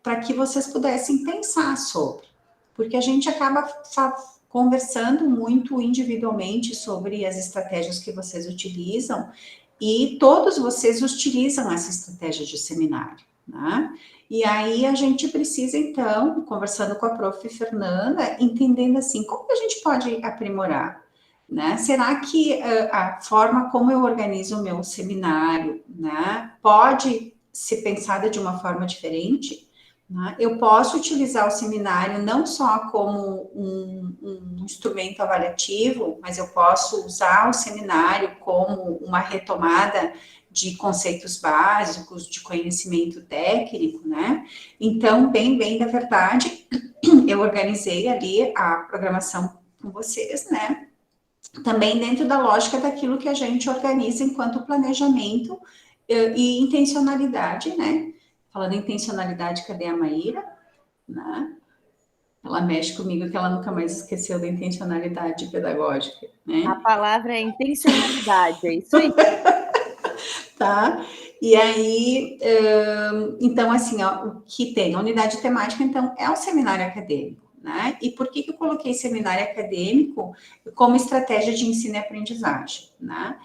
para que vocês pudessem pensar sobre, porque a gente acaba conversando muito individualmente sobre as estratégias que vocês utilizam, e todos vocês utilizam essa estratégia de seminário, né? E aí a gente precisa, então, conversando com a prof. Fernanda, entendendo assim, como que a gente pode aprimorar, né? Será que a forma como eu organizo o meu seminário, né, pode ser pensada de uma forma diferente? Né? Eu posso utilizar o seminário não só como um instrumento avaliativo, mas eu posso usar o seminário como uma retomada de conceitos básicos, de conhecimento técnico, né? Então, bem da verdade, eu organizei ali a programação com vocês, né? Também dentro da lógica daquilo que a gente organiza enquanto planejamento e intencionalidade, né? Falando em intencionalidade, cadê a Maíra? Né? Ela mexe comigo que ela nunca mais esqueceu da intencionalidade pedagógica, né? A palavra é intencionalidade, é isso aí. Tá? E aí, então, assim, ó, o que tem? A unidade temática, então, é o seminário acadêmico, né? E por que eu coloquei seminário acadêmico como estratégia de ensino e aprendizagem, né?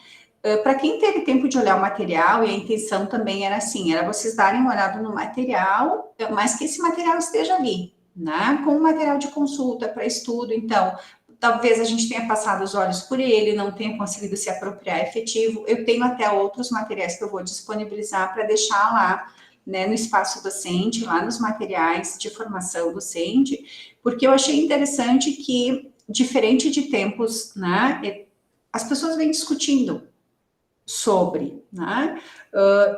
Para quem teve tempo de olhar o material, e a intenção também era assim, era vocês darem uma olhada no material, mas que esse material esteja ali, né? Com material de consulta para estudo, então, talvez a gente tenha passado os olhos por ele, não tenha conseguido se apropriar efetivo. Eu tenho até outros materiais que eu vou disponibilizar para deixar lá, né, no espaço docente, lá nos materiais de formação docente, porque eu achei interessante que, diferente de tempos, né, as pessoas vêm discutindo sobre, né?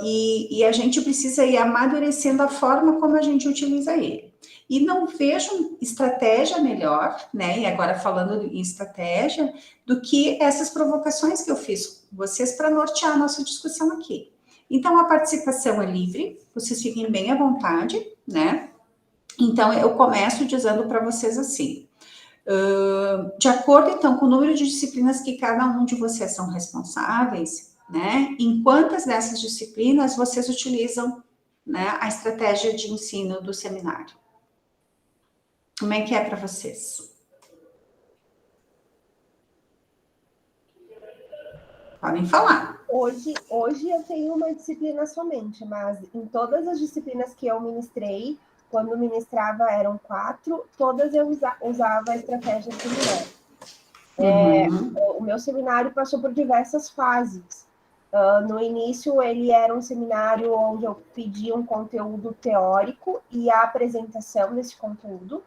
E a gente precisa ir amadurecendo a forma como a gente utiliza ele. E não vejo estratégia melhor, né? E agora falando em estratégia, do que essas provocações que eu fiz com vocês para nortear a nossa discussão aqui. Então, a participação é livre, vocês fiquem bem à vontade, né? Então, eu começo dizendo para vocês assim, de acordo, então, com o número de disciplinas que cada um de vocês são responsáveis, né? Em quantas dessas disciplinas vocês utilizam, né, a estratégia de ensino do seminário? Como é que é para vocês? Podem falar. Hoje eu tenho uma disciplina somente, mas em todas as disciplinas que eu ministrei, quando ministrava eram 4, todas eu usava a estratégia seminário. O meu seminário passou por diversas fases. No início, ele era um seminário onde eu pedia um conteúdo teórico e a apresentação desse conteúdo.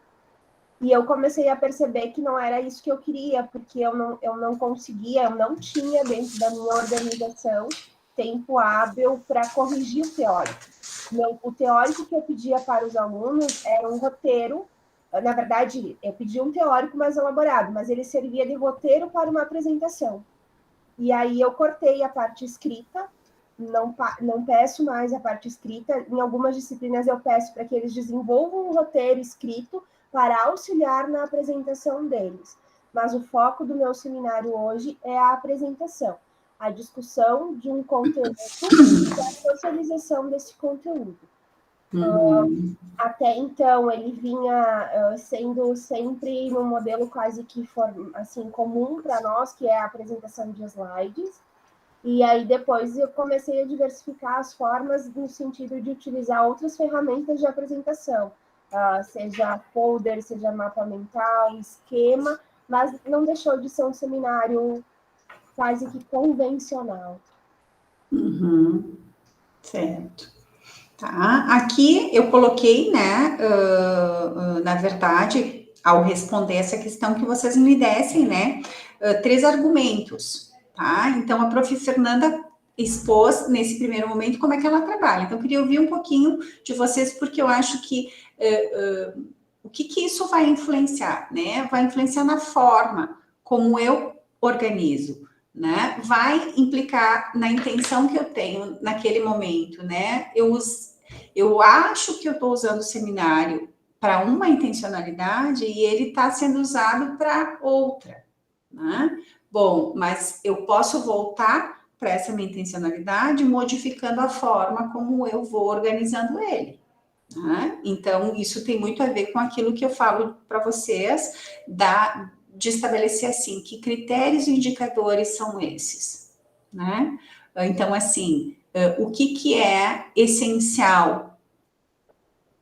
E eu comecei a perceber que não era isso que eu queria, porque eu não conseguia, eu não tinha dentro da minha organização tempo hábil para corrigir o teórico. O teórico que eu pedia para os alunos era um roteiro. Na verdade, eu pedi um teórico mais elaborado, mas ele servia de roteiro para uma apresentação. E aí eu cortei a parte escrita, não peço mais a parte escrita. Em algumas disciplinas eu peço para que eles desenvolvam um roteiro escrito para auxiliar na apresentação deles. Mas o foco do meu seminário hoje é a apresentação, a discussão de um conteúdo e a socialização desse conteúdo. Até então, ele vinha sendo sempre um modelo quase que assim, comum para nós, que é a apresentação de slides. E aí, depois, eu comecei a diversificar as formas no sentido de utilizar outras ferramentas de apresentação, seja folder, seja mapa mental, esquema, mas não deixou de ser um seminário quase que convencional. Certo. Tá, aqui eu coloquei, né, na verdade, ao responder essa questão, que vocês me dessem, né, 3 argumentos, tá? Então, a prof. Fernanda expôs, nesse primeiro momento, como é que ela trabalha. Então, eu queria ouvir um pouquinho de vocês, porque eu acho que o que isso vai influenciar, né? Vai influenciar na forma como eu organizo, né? Vai implicar na intenção que eu tenho naquele momento, né? Eu acho que eu estou usando o seminário para uma intencionalidade e ele está sendo usado para outra, né? Bom, mas eu posso voltar para essa minha intencionalidade modificando a forma como eu vou organizando ele, né? Então, isso tem muito a ver com aquilo que eu falo para vocês, de estabelecer, assim, que critérios e indicadores são esses, né? Então, assim, o que é essencial?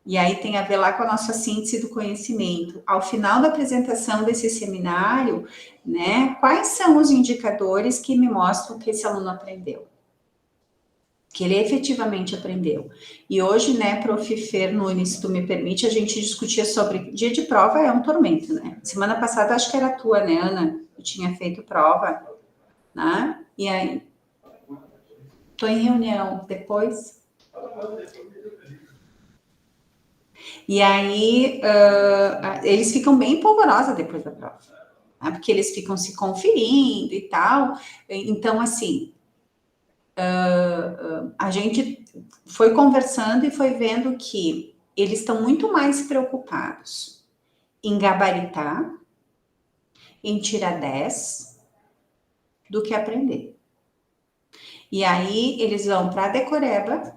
E aí tem a ver lá com a nossa síntese do conhecimento. Ao final da apresentação desse seminário, né, quais são os indicadores que me mostram que esse aluno aprendeu? Que ele efetivamente aprendeu. E hoje, né, Prof. Fer Nunes, se tu me permite, a gente discutia sobre dia de prova é um tormento, né? Semana passada acho que era a tua, né, Ana? Eu tinha feito prova, né? E aí? Tô em reunião, depois. E aí, eles ficam bem polvorosa depois da prova, né? Porque eles ficam se conferindo e tal. Então, assim, a gente foi conversando e foi vendo que eles estão muito mais preocupados em gabaritar, em tirar 10, do que aprender. E aí, eles vão para a decoreba,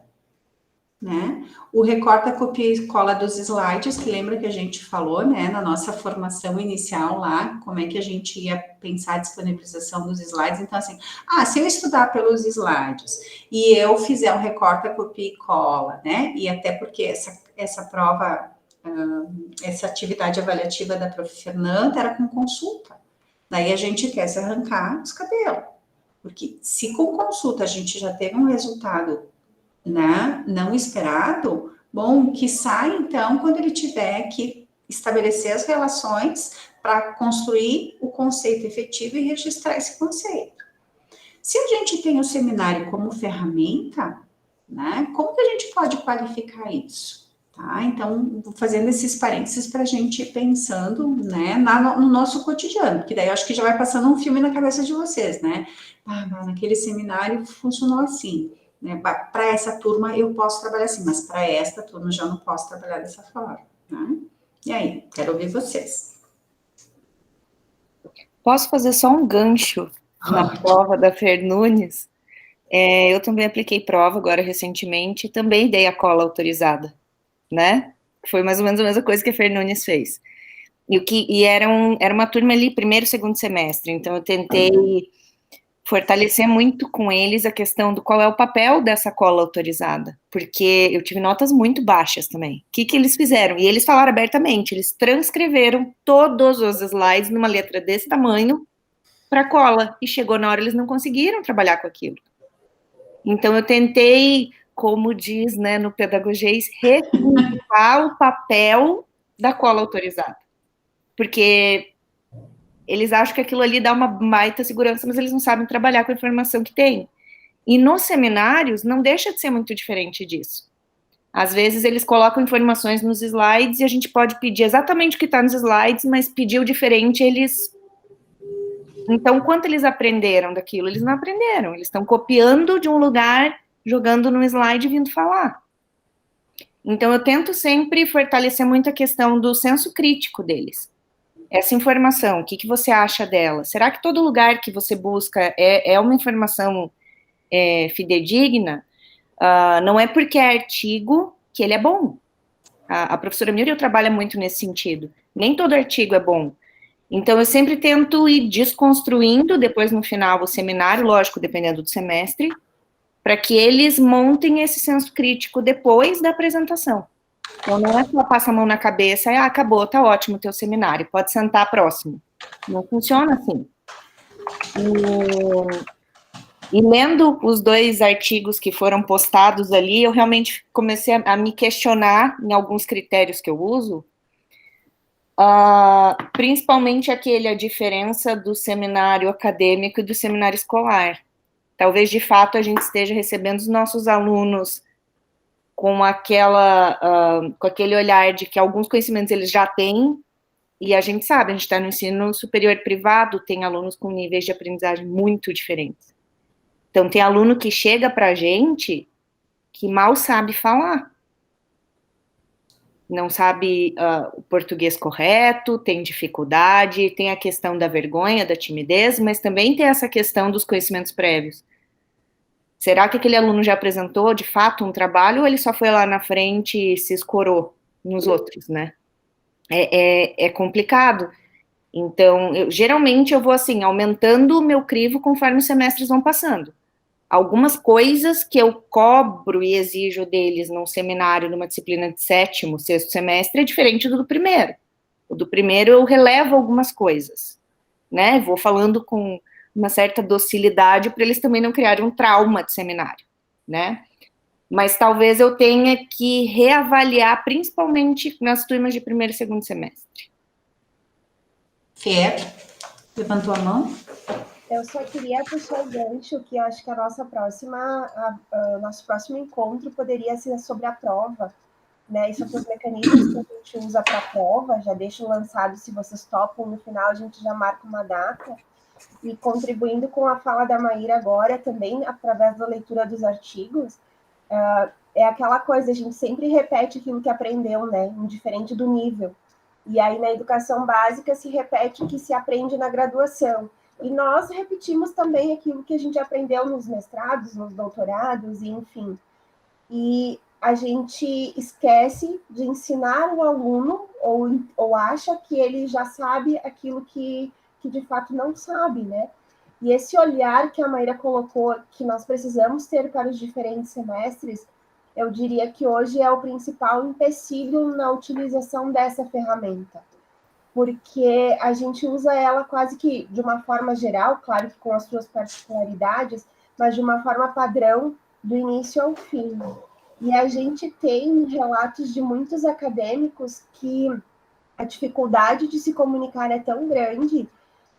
né? O recorta, copia e cola dos slides, que lembra que a gente falou, né, na nossa formação inicial lá, como é que a gente ia pensar a disponibilização dos slides. Então, assim, se eu estudar pelos slides e eu fizer um recorta, copia e cola, né, e até porque essa prova, essa atividade avaliativa da prof. Fernanda era com consulta. Daí a gente quer se arrancar os cabelos. Porque se com consulta a gente já teve um resultado, né, não esperado, bom, que sai então quando ele tiver que estabelecer as relações para construir o conceito efetivo e registrar esse conceito. Se a gente tem o seminário como ferramenta, né, como que a gente pode qualificar isso? Tá? Então, fazendo esses parênteses para a gente ir pensando, né, no nosso cotidiano, porque daí eu acho que já vai passando um filme na cabeça de vocês, né? Naquele seminário funcionou assim. Né? Para essa turma eu posso trabalhar assim, mas para esta turma eu já não posso trabalhar dessa forma. Né? E aí, quero ouvir vocês. Posso fazer só um gancho na prova da Fer Nunes? Eu também apliquei prova agora recentemente, também dei a cola autorizada, né? Foi mais ou menos a mesma coisa que a Fer Nunes fez. E era uma turma ali, primeiro, segundo semestre, então eu tentei fortalecer muito com eles a questão do qual é o papel dessa cola autorizada, porque eu tive notas muito baixas também. O que eles fizeram? E eles falaram abertamente, eles transcreveram todos os slides numa letra desse tamanho para cola, e chegou na hora eles não conseguiram trabalhar com aquilo. Então eu tentei, como diz, né, no Pedagogês, ressignificar o papel da cola autorizada, porque eles acham que aquilo ali dá uma baita segurança, mas eles não sabem trabalhar com a informação que tem. E nos seminários, não deixa de ser muito diferente disso. Às vezes, eles colocam informações nos slides e a gente pode pedir exatamente o que está nos slides, mas pedir o diferente, eles... Então, quanto eles aprenderam daquilo? Eles não aprenderam. Eles estão copiando de um lugar, jogando no slide e vindo falar. Então, eu tento sempre fortalecer muito a questão do senso crítico deles. Essa informação, o que você acha dela? Será que todo lugar que você busca é uma informação fidedigna? Não é porque é artigo que ele é bom. A professora Muriel trabalha muito nesse sentido. Nem todo artigo é bom. Então, eu sempre tento ir desconstruindo, depois no final, o seminário, lógico, dependendo do semestre, para que eles montem esse senso crítico depois da apresentação. Então, não é só passa a mão na cabeça e acabou, tá ótimo o teu seminário, pode sentar próximo. Não funciona assim. E lendo os 2 artigos que foram postados ali, eu realmente comecei a me questionar em alguns critérios que eu uso, principalmente a diferença do seminário acadêmico e do seminário escolar. Talvez, de fato, a gente esteja recebendo os nossos alunos com aquele olhar de que alguns conhecimentos eles já têm, e a gente sabe, a gente está no ensino superior privado, tem alunos com níveis de aprendizagem muito diferentes. Então, tem aluno que chega para a gente que mal sabe falar. Não sabe o português correto, tem dificuldade, tem a questão da vergonha, da timidez, mas também tem essa questão dos conhecimentos prévios. Será que aquele aluno já apresentou, de fato, um trabalho ou ele só foi lá na frente e se escorou nos outros, né? É complicado. Então, geralmente eu vou assim, aumentando o meu crivo conforme os semestres vão passando. Algumas coisas que eu cobro e exijo deles num seminário, numa disciplina de 7º, 6º semestre, é diferente do primeiro. O do primeiro eu relevo algumas coisas, né? Vou falando com uma certa docilidade para eles também não criarem um trauma de seminário, né? Mas talvez eu tenha que reavaliar, principalmente nas turmas de primeiro e segundo semestre. Fer, levantou a mão? Eu só queria puxar o gancho que eu acho que nosso próximo encontro poderia ser sobre a prova, né? E sobre os mecanismos que a gente usa para a prova, já deixo lançado, se vocês topam, no final a gente já marca uma data. E contribuindo com a fala da Maíra agora, também através da leitura dos artigos, é aquela coisa, a gente sempre repete aquilo que aprendeu, né? Indiferente do nível. E aí, na educação básica, se repete o que se aprende na graduação. E nós repetimos também aquilo que a gente aprendeu nos mestrados, nos doutorados, enfim. E a gente esquece de ensinar o aluno, ou acha que ele já sabe aquilo que de fato não sabe, né? E esse olhar que a Maíra colocou, que nós precisamos ter para os diferentes semestres, eu diria que hoje é o principal empecilho na utilização dessa ferramenta, porque a gente usa ela quase que de uma forma geral, claro que com as suas particularidades, mas de uma forma padrão, do início ao fim. E a gente tem relatos de muitos acadêmicos que a dificuldade de se comunicar é tão grande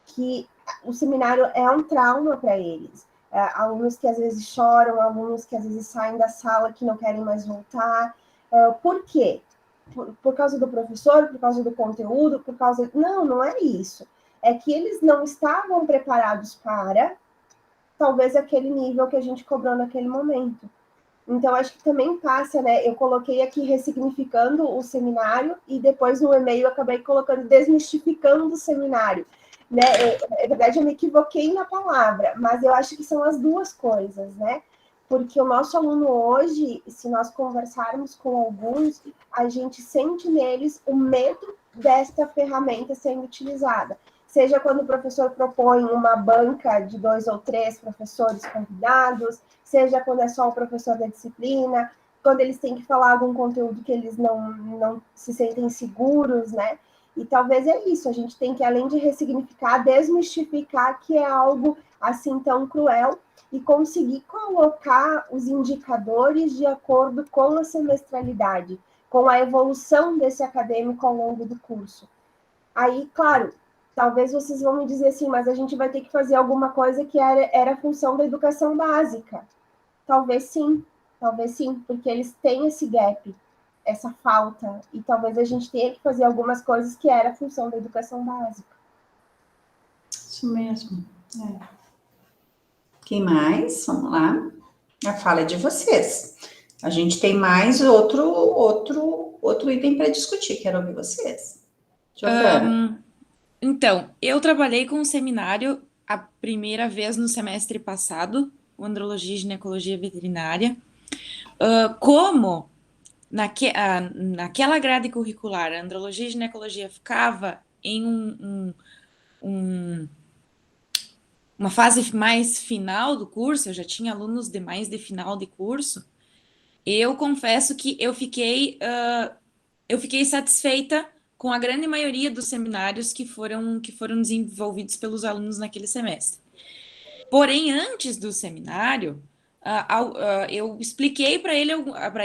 que o seminário é um trauma para eles. Alunos que às vezes choram, alunos que às vezes saem da sala que não querem mais voltar. Por quê? Por causa do professor, por causa do conteúdo, por causa... Não é isso. É que eles não estavam preparados para, talvez, aquele nível que a gente cobrou naquele momento. Então, acho que também passa, né? Eu coloquei aqui ressignificando o seminário e depois no e-mail eu acabei colocando desmistificando o seminário. Né? Na verdade, eu me equivoquei na palavra, mas eu acho que são as duas coisas, né? Porque o nosso aluno hoje, se nós conversarmos com alguns, a gente sente neles o medo desta ferramenta sendo utilizada. Seja quando o professor propõe uma banca de 2 ou 3 professores convidados, seja quando é só o professor da disciplina, quando eles têm que falar algum conteúdo que eles não se sentem seguros, né? E talvez é isso, a gente tem que, além de ressignificar, desmistificar que é algo assim tão cruel e conseguir colocar os indicadores de acordo com a semestralidade, com a evolução desse acadêmico ao longo do curso. Aí, claro, talvez vocês vão me dizer assim, mas a gente vai ter que fazer alguma coisa que era a função da educação básica. Talvez sim, porque eles têm esse gap, essa falta, e talvez a gente tenha que fazer algumas coisas que era a função da educação básica. Isso mesmo. Quem mais? Vamos lá. A fala é de vocês. A gente tem mais outro item para discutir. Quero ouvir vocês. Giovana. Então, eu trabalhei com um seminário a primeira vez no semestre passado, o Andrologia e Ginecologia Veterinária. Como naquela grade curricular, a Andrologia e Ginecologia ficava em uma fase mais final do curso, eu já tinha alunos demais de final de curso, eu confesso que eu fiquei satisfeita com a grande maioria dos seminários que foram desenvolvidos pelos alunos naquele semestre. Porém, antes do seminário, eu expliquei para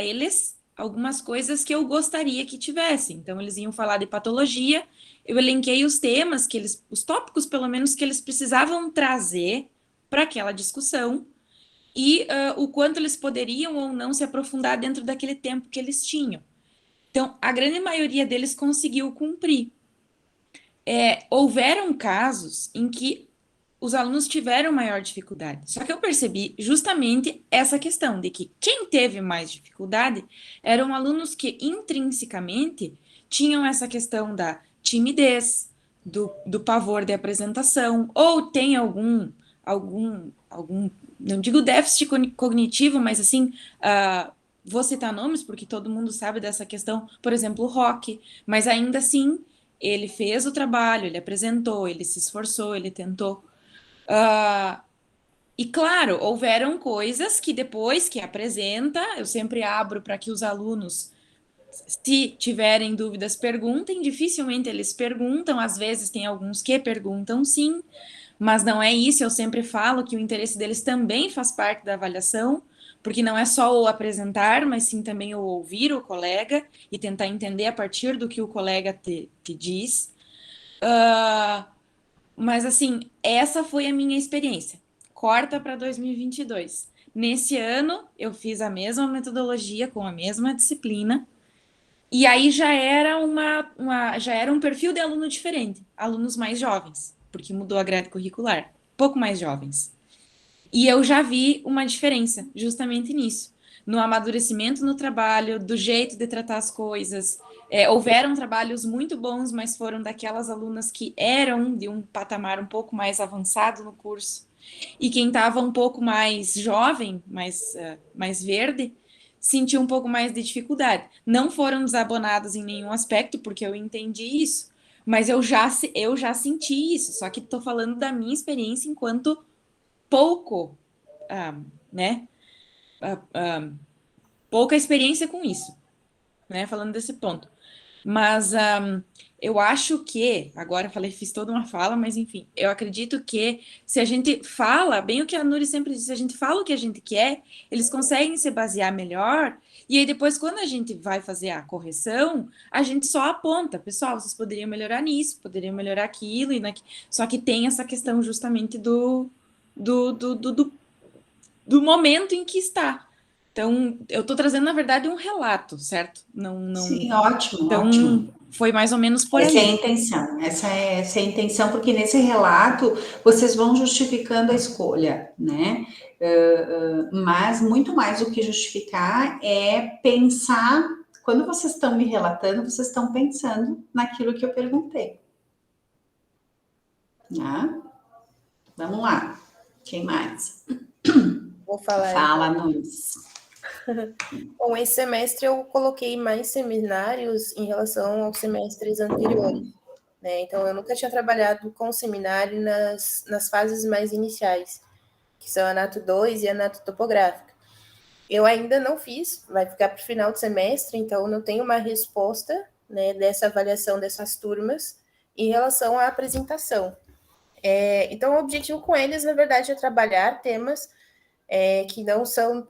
eles algumas coisas que eu gostaria que tivessem. Então, eles iam falar de patologia, eu elenquei os temas, os tópicos, pelo menos, que eles precisavam trazer para aquela discussão e o quanto eles poderiam ou não se aprofundar dentro daquele tempo que eles tinham. Então, a grande maioria deles conseguiu cumprir. Houveram casos em que os alunos tiveram maior dificuldade. Só que eu percebi justamente essa questão de que quem teve mais dificuldade eram alunos que intrinsecamente tinham essa questão da timidez, do pavor de apresentação, ou tem algum não digo déficit cognitivo, mas assim, vou citar nomes porque todo mundo sabe dessa questão, por exemplo, o Rock, mas ainda assim ele fez o trabalho, ele apresentou, ele se esforçou, ele tentou. E claro, houveram coisas que depois que apresenta, eu sempre abro para que os alunos, se tiverem dúvidas, perguntem. Dificilmente eles perguntam, às vezes tem alguns que perguntam sim, mas não é isso. Eu sempre falo que o interesse deles também faz parte da avaliação, porque não é só o apresentar, mas sim também o ouvir o colega e tentar entender a partir do que o colega te diz. Mas assim, essa foi a minha experiência. Corta para 2022. Nesse ano, eu fiz a mesma metodologia com a mesma disciplina. E aí já era já era um perfil de aluno diferente, alunos mais jovens, porque mudou a grade curricular, pouco mais jovens. E eu já vi uma diferença justamente nisso, no amadurecimento no trabalho, do jeito de tratar as coisas. Houveram trabalhos muito bons, mas foram daquelas alunas que eram de um patamar um pouco mais avançado no curso. E quem estava um pouco mais jovem, mais verde, sentiu um pouco mais de dificuldade. Não foram desabonados em nenhum aspecto, porque eu entendi isso, mas eu já senti isso, só que estou falando da minha experiência enquanto pouco, né? Pouca experiência com isso, né? Falando desse ponto. Mas eu acho que, agora fiz toda uma fala, mas enfim, eu acredito que se a gente fala, bem o que a Nuri sempre disse, se a gente fala o que a gente quer, eles conseguem se basear melhor, e aí depois, quando a gente vai fazer a correção, a gente só aponta, pessoal, vocês poderiam melhorar nisso, poderiam melhorar aquilo, só que tem essa questão justamente do momento em que está. Então, eu estou trazendo, na verdade, um relato, certo? Sim, ótimo, Então, ótimo. foi mais ou menos por Essa é a aí. intenção, essa é a intenção, porque nesse relato vocês vão justificando a escolha, né? Mas muito mais do que justificar é pensar, quando vocês estão me relatando, vocês estão pensando naquilo que eu perguntei. Né? Vamos lá, quem mais? Vou falar. Fala, Nunes. Bom, esse semestre eu coloquei mais seminários em relação aos semestres anteriores, né? Então, eu nunca tinha trabalhado com seminário nas fases mais iniciais, que são a Nato 2 e a Nato Topográfica. Eu ainda não fiz, vai ficar para o final do semestre, então não tenho uma resposta, né, dessa avaliação dessas turmas em relação à apresentação. Então, o objetivo com eles, na verdade, é trabalhar temas que não são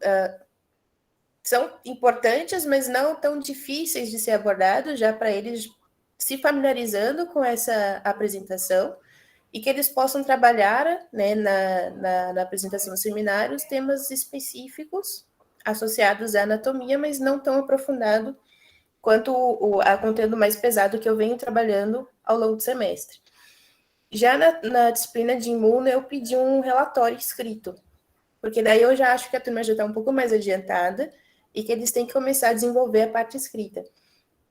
importantes, mas não tão difíceis de ser abordados, já para eles se familiarizando com essa apresentação e que eles possam trabalhar, né, na apresentação dos seminários temas específicos associados à anatomia, mas não tão aprofundado quanto a conteúdo mais pesado que eu venho trabalhando ao longo do semestre. Já na disciplina de imuno, eu pedi um relatório escrito, porque daí eu já acho que a turma já está um pouco mais adiantada e que eles têm que começar a desenvolver a parte escrita.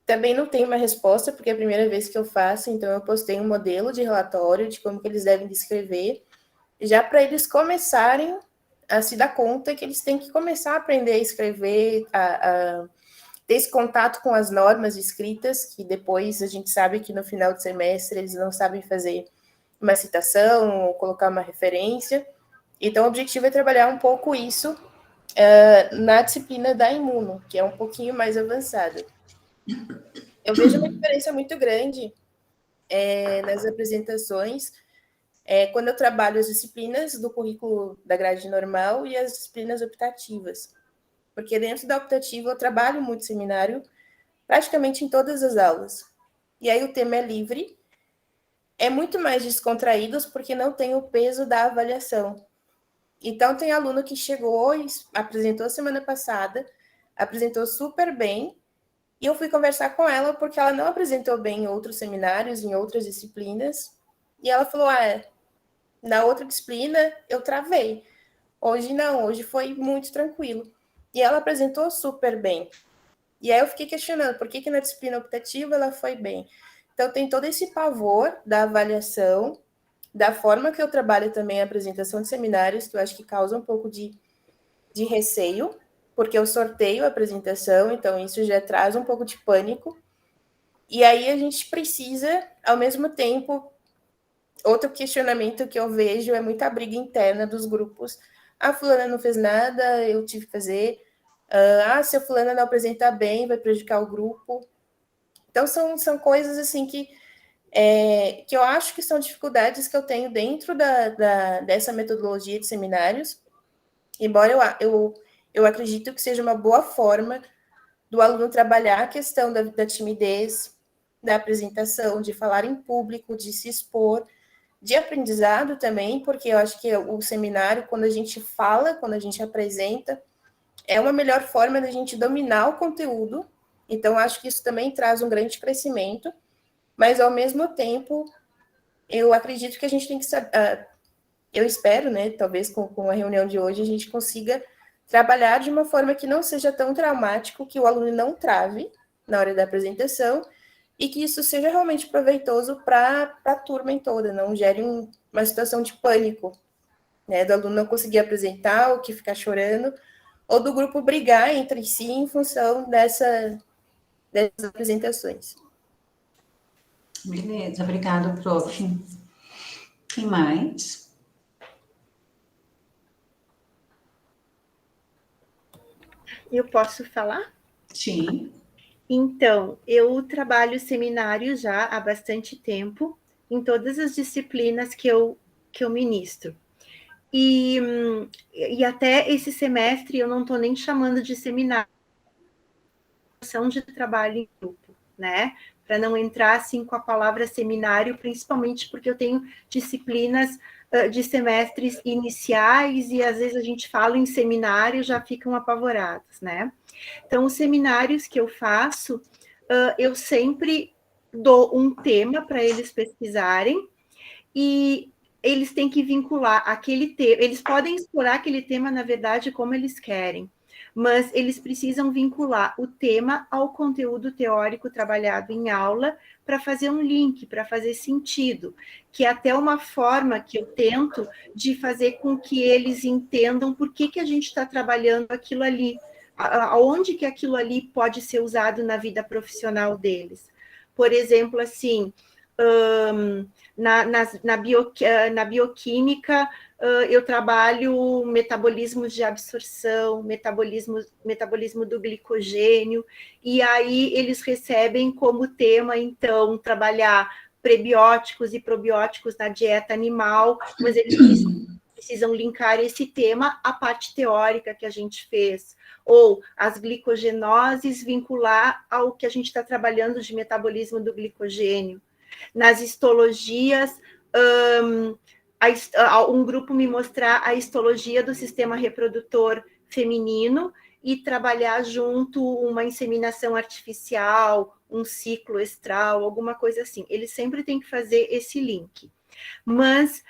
Também não tenho uma resposta, porque é a primeira vez que eu faço, então eu postei um modelo de relatório de como que eles devem descrever, já para eles começarem a se dar conta que eles têm que começar a aprender a escrever, a ter esse contato com as normas escritas, que depois a gente sabe que no final do semestre eles não sabem fazer uma citação, ou colocar uma referência. Então, o objetivo é trabalhar um pouco isso na disciplina da imuno, que é um pouquinho mais avançada. Eu vejo uma diferença muito grande nas apresentações quando eu trabalho as disciplinas do currículo da grade normal e as disciplinas optativas. Porque dentro da optativa eu trabalho muito seminário, praticamente em todas as aulas. E aí o tema é livre, é muito mais descontraído porque não tem o peso da avaliação. Então, tem aluno que chegou e apresentou semana passada, apresentou super bem, e eu fui conversar com ela porque ela não apresentou bem em outros seminários, em outras disciplinas, e ela falou, na outra disciplina eu travei, hoje não, hoje foi muito tranquilo. E ela apresentou super bem. E aí eu fiquei questionando, por que na disciplina optativa ela foi bem? Então, tem todo esse pavor da avaliação, da forma que eu trabalho também a apresentação de seminários, que eu acho que causa um pouco de receio, porque eu sorteio a apresentação, então isso já traz um pouco de pânico. E aí a gente precisa, ao mesmo tempo, outro questionamento que eu vejo é muita briga interna dos grupos. Ah, fulana não fez nada, eu tive que fazer. Ah, se a fulana não apresentar bem, vai prejudicar o grupo. Então, são coisas assim que eu acho que são dificuldades que eu tenho dentro dessa metodologia de seminários, embora eu acredito que seja uma boa forma do aluno trabalhar a questão da timidez, da apresentação, de falar em público, de se expor, de aprendizado também, porque eu acho que o seminário, quando a gente fala, quando a gente apresenta, é uma melhor forma da gente dominar o conteúdo. Então, acho que isso também traz um grande crescimento, mas, ao mesmo tempo, eu acredito que a gente tem que saber, eu espero, né, talvez com a reunião de hoje, a gente consiga trabalhar de uma forma que não seja tão traumático, que o aluno não trave na hora da apresentação, e que isso seja realmente proveitoso para a turma em toda, não gere uma situação de pânico, né, do aluno não conseguir apresentar, ou que ficar chorando, ou do grupo brigar entre si em função dessas apresentações. Beleza, obrigada, prof. Quem mais? Eu posso falar? Sim. Então, eu trabalho seminário já há bastante tempo, em todas as disciplinas que eu ministro. E até esse semestre eu não estou nem chamando de seminário, são de trabalho em grupo, né? Para não entrar assim com a palavra seminário, principalmente porque eu tenho disciplinas de semestres iniciais e às vezes a gente fala em seminário já ficam apavorados, né? Então, os seminários que eu faço, eu sempre dou um tema para eles pesquisarem e eles têm que vincular aquele tema. Eles podem explorar aquele tema, na verdade, como eles querem, mas eles precisam vincular o tema ao conteúdo teórico trabalhado em aula para fazer um link, para fazer sentido, que é até uma forma que eu tento de fazer com que eles entendam por que a gente está trabalhando aquilo ali, aonde que aquilo ali pode ser usado na vida profissional deles. Por exemplo, assim, na bioquímica, eu trabalho metabolismos de absorção, metabolismo do glicogênio, e aí eles recebem como tema, então, trabalhar prebióticos e probióticos na dieta animal, mas eles precisam linkar esse tema à parte teórica que a gente fez, ou as glicogenoses vincular ao que a gente está trabalhando de metabolismo do glicogênio. Nas histologias, um grupo me mostrar a histologia do sistema reprodutor feminino e trabalhar junto uma inseminação artificial, um ciclo estral, alguma coisa assim. Eles sempre têm que fazer esse link. Mas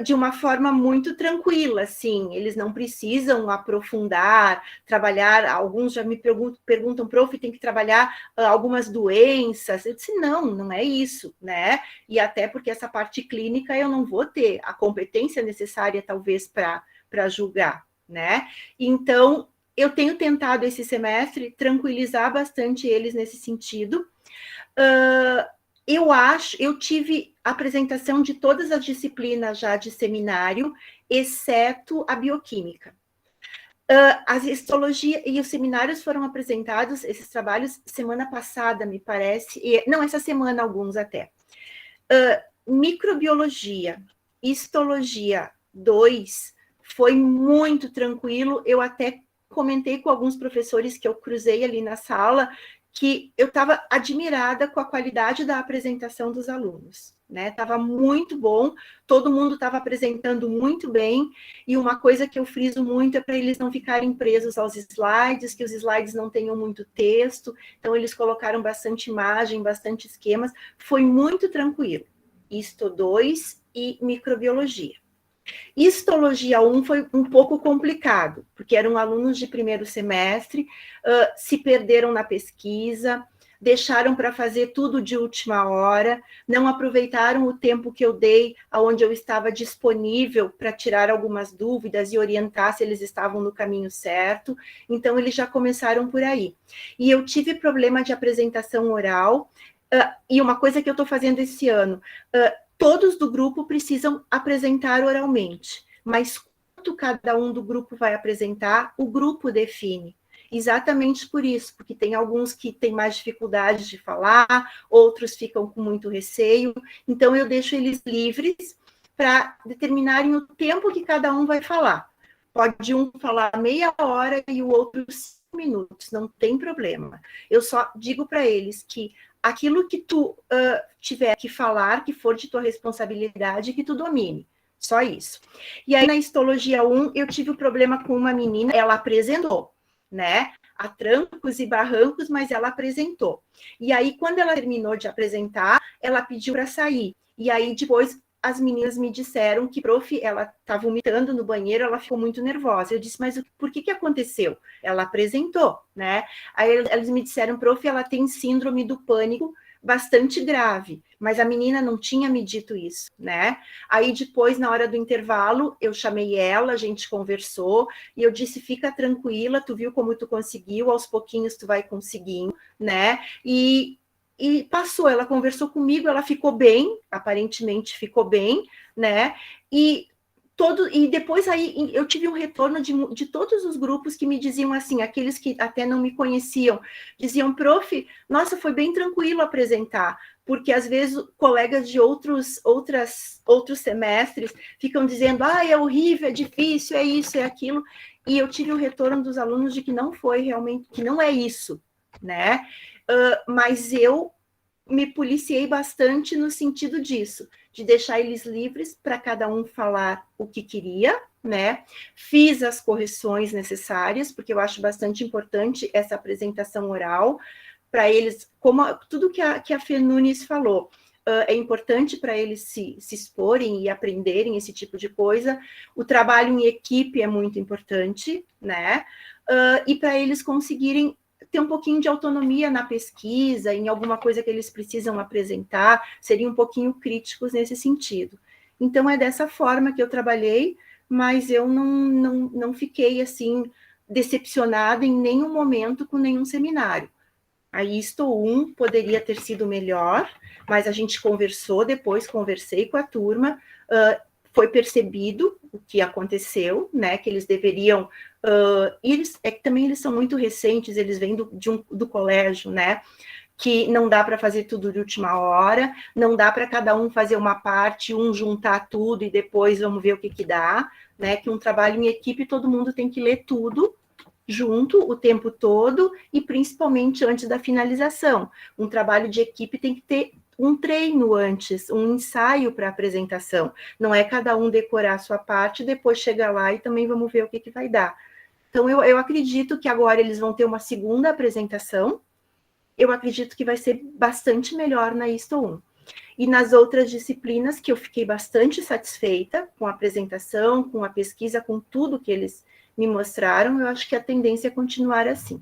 de uma forma muito tranquila, assim, eles não precisam aprofundar, trabalhar, alguns já me perguntam, prof, tem que trabalhar algumas doenças, eu disse, não é isso, né, e até porque essa parte clínica eu não vou ter a competência necessária, talvez, para julgar, né, então, eu tenho tentado esse semestre tranquilizar bastante eles nesse sentido. Eu tive apresentação de todas as disciplinas já de seminário, exceto a bioquímica. As histologia e os seminários foram apresentados, esses trabalhos, semana passada, me parece, não, essa semana alguns até. Microbiologia, histologia 2, foi muito tranquilo, eu até comentei com alguns professores que eu cruzei ali na sala, que eu estava admirada com a qualidade da apresentação dos alunos, né? Estava muito bom, todo mundo estava apresentando muito bem, e uma coisa que eu friso muito é para eles não ficarem presos aos slides, que os slides não tenham muito texto, então eles colocaram bastante imagem, bastante esquemas, foi muito tranquilo. Histo 2 e microbiologia. Histologia 1 foi um pouco complicado, porque eram alunos de primeiro semestre, se perderam na pesquisa, deixaram para fazer tudo de última hora, não aproveitaram o tempo que eu dei, onde eu estava disponível para tirar algumas dúvidas e orientar se eles estavam no caminho certo. Então, eles já começaram por aí. E eu tive problema de apresentação oral, e uma coisa que eu estou fazendo esse ano, todos do grupo precisam apresentar oralmente, mas quanto cada um do grupo vai apresentar, o grupo define. Exatamente por isso, porque tem alguns que têm mais dificuldade de falar, outros ficam com muito receio, então eu deixo eles livres para determinarem o tempo que cada um vai falar. Pode um falar meia hora e o outro 5 minutos, não tem problema. Eu só digo para eles que aquilo que tu tiver que falar, que for de tua responsabilidade, que tu domine. Só isso. E aí, na histologia 1, eu tive um problema com uma menina, ela apresentou, né? A trancos e barrancos, mas ela apresentou. E aí, quando ela terminou de apresentar, ela pediu para sair. E aí, depois, as meninas me disseram que, prof, ela tá vomitando no banheiro, ela ficou muito nervosa. Eu disse, mas por que aconteceu? Ela apresentou, né? Aí eles me disseram, prof, ela tem síndrome do pânico bastante grave, mas a menina não tinha me dito isso, né? Aí depois, na hora do intervalo, eu chamei ela, a gente conversou, e eu disse, fica tranquila, tu viu como tu conseguiu, aos pouquinhos tu vai conseguindo, né? E passou, ela conversou comigo, ela ficou bem, aparentemente ficou bem, né? E depois aí eu tive um retorno de todos os grupos que me diziam assim, aqueles que até não me conheciam, diziam, prof, nossa, foi bem tranquilo apresentar, porque às vezes colegas de outros semestres ficam dizendo, é horrível, é difícil, é isso, é aquilo, e eu tive o retorno dos alunos de que não foi realmente, que não é isso, né? Mas eu me policiei bastante no sentido disso, de deixar eles livres para cada um falar o que queria, né? Fiz as correções necessárias, porque eu acho bastante importante essa apresentação oral, para eles, como tudo que a Fê Nunes falou, é importante para eles se exporem e aprenderem esse tipo de coisa. O trabalho em equipe é muito importante, né? E para eles conseguirem ter um pouquinho de autonomia na pesquisa, em alguma coisa que eles precisam apresentar, seriam um pouquinho críticos nesse sentido. Então, é dessa forma que eu trabalhei, mas eu não fiquei, assim, decepcionada em nenhum momento com nenhum seminário. A ISTO 1 poderia ter sido melhor, mas a gente conversou, depois conversei com a turma, foi percebido o que aconteceu, né, que eles deveriam, que também eles são muito recentes, eles vêm do colégio, né, que não dá para fazer tudo de última hora, não dá para cada um fazer uma parte, juntar tudo e depois vamos ver o que dá, né, que um trabalho em equipe todo mundo tem que ler tudo junto o tempo todo e principalmente antes da finalização. Um trabalho de equipe tem que ter um treino antes, um ensaio para a apresentação. Não é cada um decorar a sua parte, depois chegar lá e também vamos ver o que vai dar. Então, eu acredito que agora eles vão ter uma segunda apresentação. Eu acredito que vai ser bastante melhor na ISTO 1. E nas outras disciplinas, que eu fiquei bastante satisfeita com a apresentação, com a pesquisa, com tudo que eles me mostraram, eu acho que a tendência é continuar assim.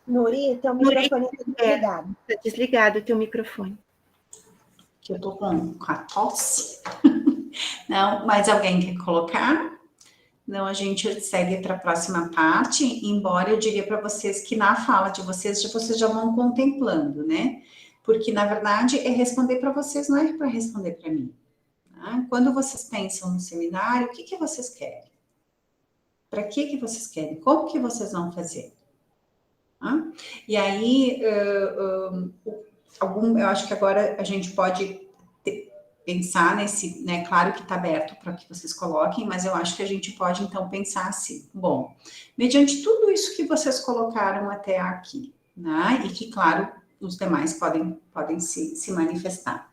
Nuri, teu microfone está desligado. Está desligado o teu microfone. Que eu estou com a tosse. Não, mais alguém quer colocar? Não, a gente segue para a próxima parte, embora eu diria para vocês que na fala de vocês já vão contemplando, né? Porque, na verdade, é responder para vocês, não é para responder para mim. Tá? Quando vocês pensam no seminário, o que vocês querem? Para que vocês querem? Como que vocês vão fazer? Tá? E aí, eu acho que agora a gente pode pensar nesse, né? Claro que está aberto para que vocês coloquem, mas eu acho que a gente pode, então, pensar assim. Bom, mediante tudo isso que vocês colocaram até aqui, né? E que, claro, os demais podem se manifestar.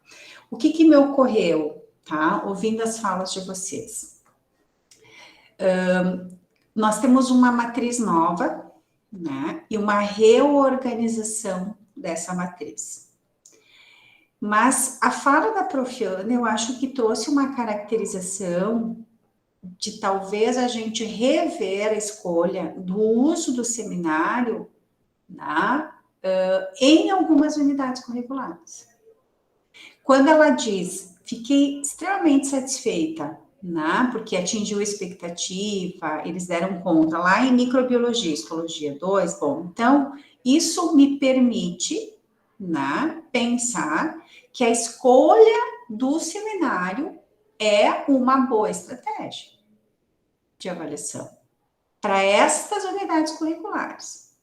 O que me ocorreu, tá? Ouvindo as falas de vocês. Nós temos uma matriz nova, né? E uma reorganização dessa matriz. Mas a fala da Prof. Ana, eu acho que trouxe uma caracterização de talvez a gente rever a escolha do uso do seminário, né, em algumas unidades curriculares. Quando ela diz, fiquei extremamente satisfeita, né, porque atingiu a expectativa, eles deram conta lá em microbiologia, histologia 2, bom, então isso me permite, né, pensar que a escolha do seminário é uma boa estratégia de avaliação para estas unidades curriculares.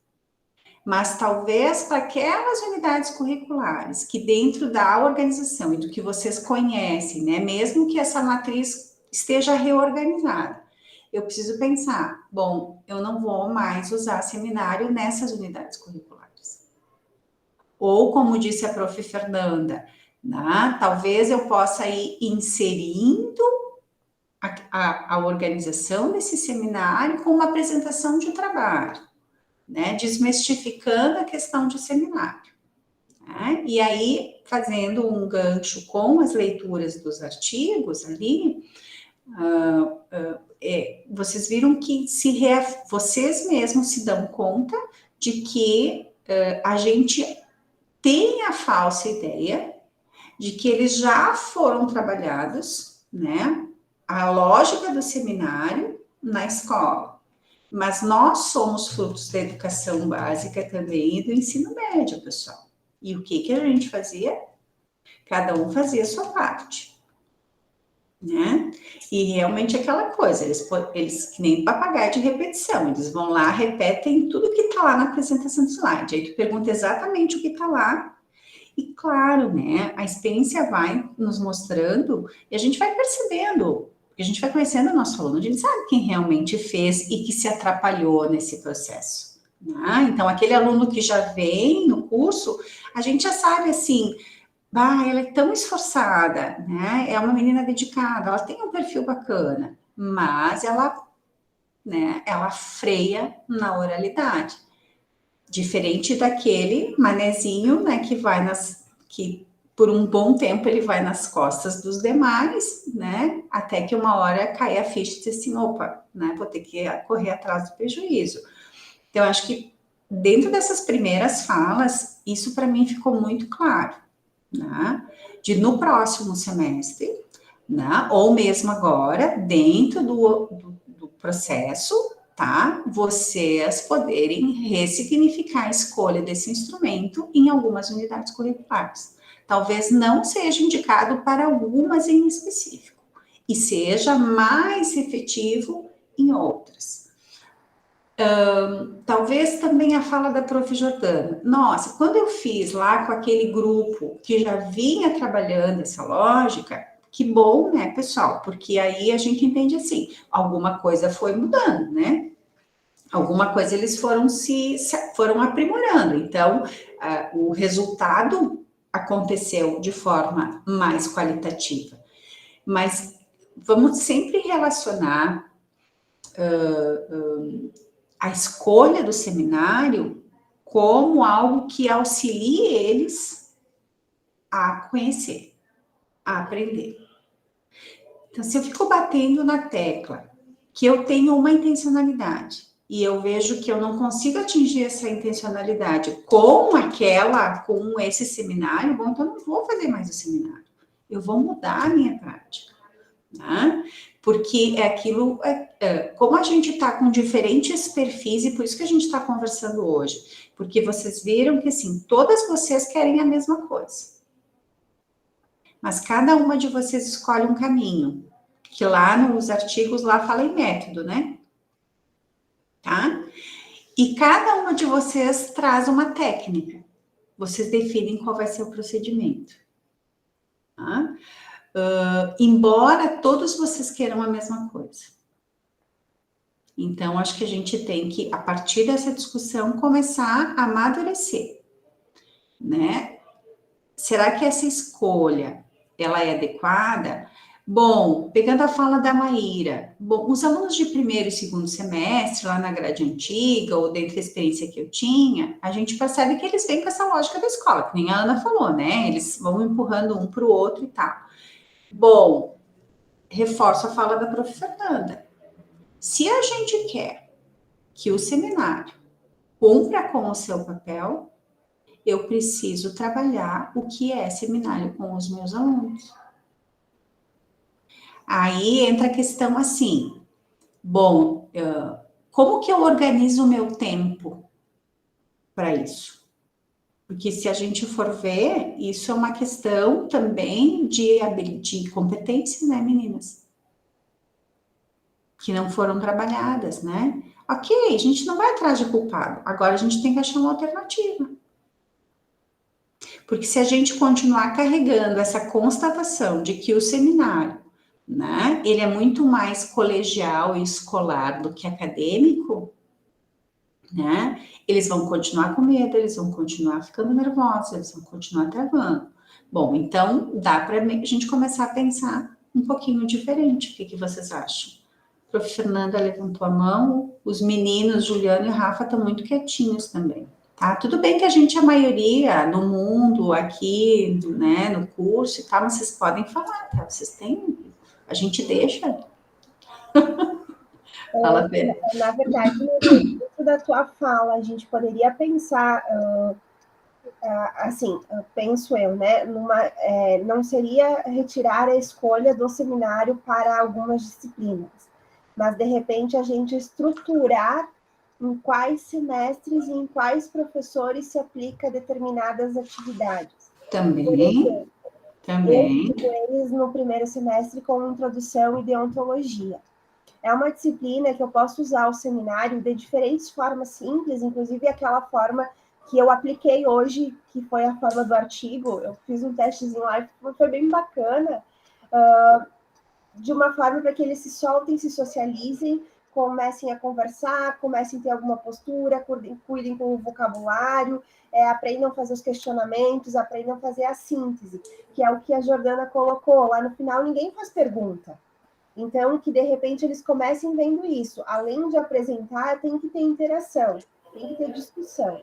Mas talvez para aquelas unidades curriculares que dentro da organização e do que vocês conhecem, né, mesmo que essa matriz esteja reorganizada, eu preciso pensar, bom, eu não vou mais usar seminário nessas unidades curriculares. Ou, como disse a prof. Fernanda, né, talvez eu possa ir inserindo a organização desse seminário com uma apresentação de um trabalho, né, desmistificando a questão de seminário. Né, e aí, fazendo um gancho com as leituras dos artigos ali, vocês viram que vocês mesmos se dão conta de que a gente tem a falsa ideia de que eles já foram trabalhados, né, a lógica do seminário na escola. Mas nós somos frutos da educação básica também e do ensino médio, pessoal. E o que a gente fazia? Cada um fazia a sua parte, né? E realmente aquela coisa, eles que nem papagaio de repetição, eles vão lá, repetem tudo que está lá na apresentação do slide. Aí tu pergunta exatamente o que está lá. E claro, né, a experiência vai nos mostrando e a gente vai percebendo, a gente vai conhecendo o nosso aluno, a gente sabe quem realmente fez e que se atrapalhou nesse processo. Né? Então, aquele aluno que já vem no curso, a gente já sabe assim, ela é tão esforçada, né, é uma menina dedicada, ela tem um perfil bacana, mas ela, né, ela freia na oralidade. Diferente daquele manezinho, né, que por um bom tempo ele vai nas costas dos demais, né, até que uma hora cai a ficha e diz assim, opa, né, vou ter que correr atrás do prejuízo. Então, eu acho que dentro dessas primeiras falas, isso para mim ficou muito claro, né, de no próximo semestre, né, ou mesmo agora, dentro do processo, tá? Vocês poderem ressignificar a escolha desse instrumento em algumas unidades curriculares. Talvez não seja indicado para algumas em específico, e seja mais efetivo em outras. Talvez também a fala da prof. Jordana. Nossa, quando eu fiz lá com aquele grupo que já vinha trabalhando essa lógica, que bom, né, pessoal? Porque aí a gente entende assim, alguma coisa foi mudando, né? Alguma coisa eles foram aprimorando. Então, o resultado aconteceu de forma mais qualitativa. Mas vamos sempre relacionar a escolha do seminário como algo que auxilie eles a conhecer, a aprender. Então, se eu fico batendo na tecla que eu tenho uma intencionalidade e eu vejo que eu não consigo atingir essa intencionalidade com esse seminário, bom, então eu não vou fazer mais o seminário. Eu vou mudar a minha prática, né? Porque é aquilo, como a gente está com diferentes perfis, e por isso que a gente está conversando hoje, porque vocês viram que, assim, todas vocês querem a mesma coisa. Mas cada uma de vocês escolhe um caminho, que lá nos artigos lá fala em método, né? Tá? E cada uma de vocês traz uma técnica. Vocês definem qual vai ser o procedimento. Tá? Embora todos vocês queiram a mesma coisa. Então, acho que a gente tem que, a partir dessa discussão, começar a amadurecer, né? Será que essa escolha, ela é adequada? Bom, pegando a fala da Maíra, bom, os alunos de primeiro e segundo semestre, lá na grade antiga, ou dentro da experiência que eu tinha, a gente percebe que eles vêm com essa lógica da escola, que nem a Ana falou, né? Eles vão empurrando um para o outro e tal. Bom, reforço a fala da prof. Fernanda. Se a gente quer que o seminário cumpra com o seu papel, eu preciso trabalhar o que é seminário com os meus alunos. Aí entra a questão assim, bom, como que eu organizo o meu tempo para isso? Porque se a gente for ver, isso é uma questão também de competência, né, meninas? Que não foram trabalhadas, né? Ok, a gente não vai atrás de culpado, agora a gente tem que achar uma alternativa. Porque se a gente continuar carregando essa constatação de que o seminário, né, ele é muito mais colegial e escolar do que acadêmico, né, eles vão continuar com medo, eles vão continuar ficando nervosos, eles vão continuar travando. Bom, então dá para a gente começar a pensar um pouquinho diferente. O que vocês acham? A prof. Fernanda levantou a mão, os meninos, Juliano e Rafa, estão muito quietinhos também. Tá? Tudo bem que a gente, a maioria, no mundo, aqui, né, no curso e tal, mas vocês podem falar, tá? Vocês têm, a gente deixa. Fala, Pedro. Na verdade, dentro da tua fala, a gente poderia pensar, assim, penso eu, né, não seria retirar a escolha do seminário para algumas disciplinas, mas, de repente, a gente estruturar em quais semestres e em quais professores se aplica determinadas atividades. Também. Por exemplo, Também. eu divido eles no primeiro semestre com introdução e deontologia. É uma disciplina que eu posso usar o seminário de diferentes formas simples, inclusive aquela forma que eu apliquei hoje, que foi a forma do artigo. Eu fiz um testezinho lá, foi bem bacana, de uma forma para que eles se soltem, se socializem, comecem a conversar, comecem a ter alguma postura, cuidem com o vocabulário, aprendam a fazer os questionamentos, aprendam a fazer a síntese, que é o que a Jordana colocou. Lá no final, ninguém faz pergunta. Então, que de repente eles comecem vendo isso. Além de apresentar, tem que ter interação, tem que ter discussão.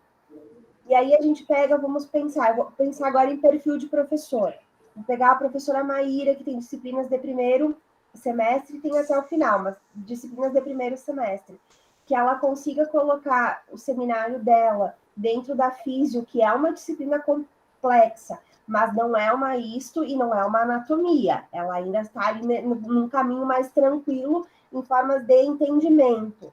E aí a gente pega, vamos pensar, eu vou pensar agora em perfil de professor. Vou pegar a professora Maíra, que tem disciplinas de primeiro semestre e tem até o final, mas disciplinas de primeiro semestre. Que ela consiga colocar o seminário dela dentro da físio, que é uma disciplina complexa, mas não é uma histo e não é uma anatomia. Ela ainda está ali num caminho mais tranquilo, em formas de entendimento.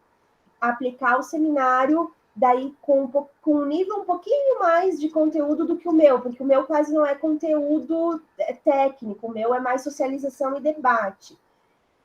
Aplicar o seminário daí com um nível um pouquinho mais de conteúdo do que o meu, porque o meu quase não é conteúdo técnico, o meu é mais socialização e debate.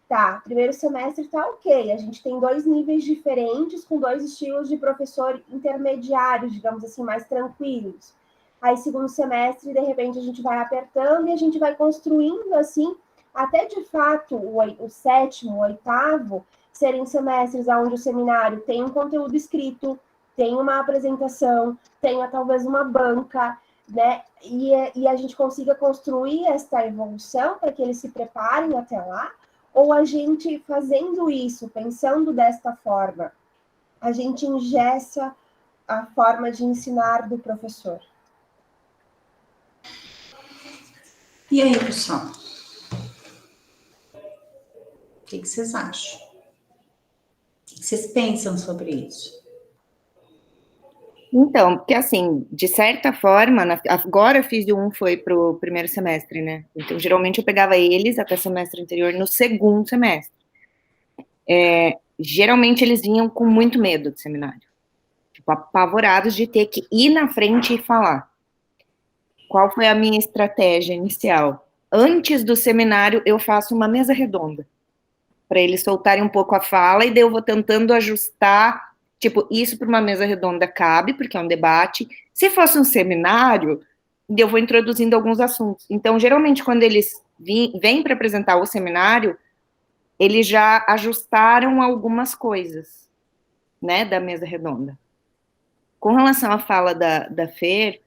Tá, primeiro semestre tá ok, a gente tem 2 níveis diferentes, com 2 estilos de professor intermediários, digamos assim, mais tranquilos. Aí, segundo semestre, de repente, a gente vai apertando e a gente vai construindo, assim, até de fato, o sétimo, o oitavo, serem semestres onde o seminário tem um conteúdo escrito, tem uma apresentação, tenha talvez uma banca, né? E a gente consiga construir esta evolução para que eles se preparem até lá, ou a gente fazendo isso, pensando desta forma, a gente engessa a forma de ensinar do professor. E aí, pessoal? O que vocês acham? O que vocês pensam sobre isso? Então, porque assim, de certa forma, agora a Físio 1 foi para o primeiro semestre, né? Então, geralmente eu pegava eles até semestre anterior no segundo semestre. Geralmente eles vinham com muito medo do seminário. Tipo, apavorados de ter que ir na frente e falar. Qual foi a minha estratégia inicial? Antes do seminário, eu faço uma mesa redonda, para eles soltarem um pouco a fala, e daí eu vou tentando ajustar. Tipo, isso para uma mesa redonda cabe, porque é um debate. Se fosse um seminário, eu vou introduzindo alguns assuntos. Então, geralmente, quando eles vêm para apresentar o seminário, eles já ajustaram algumas coisas, né, da mesa redonda. Com relação à fala da Fer,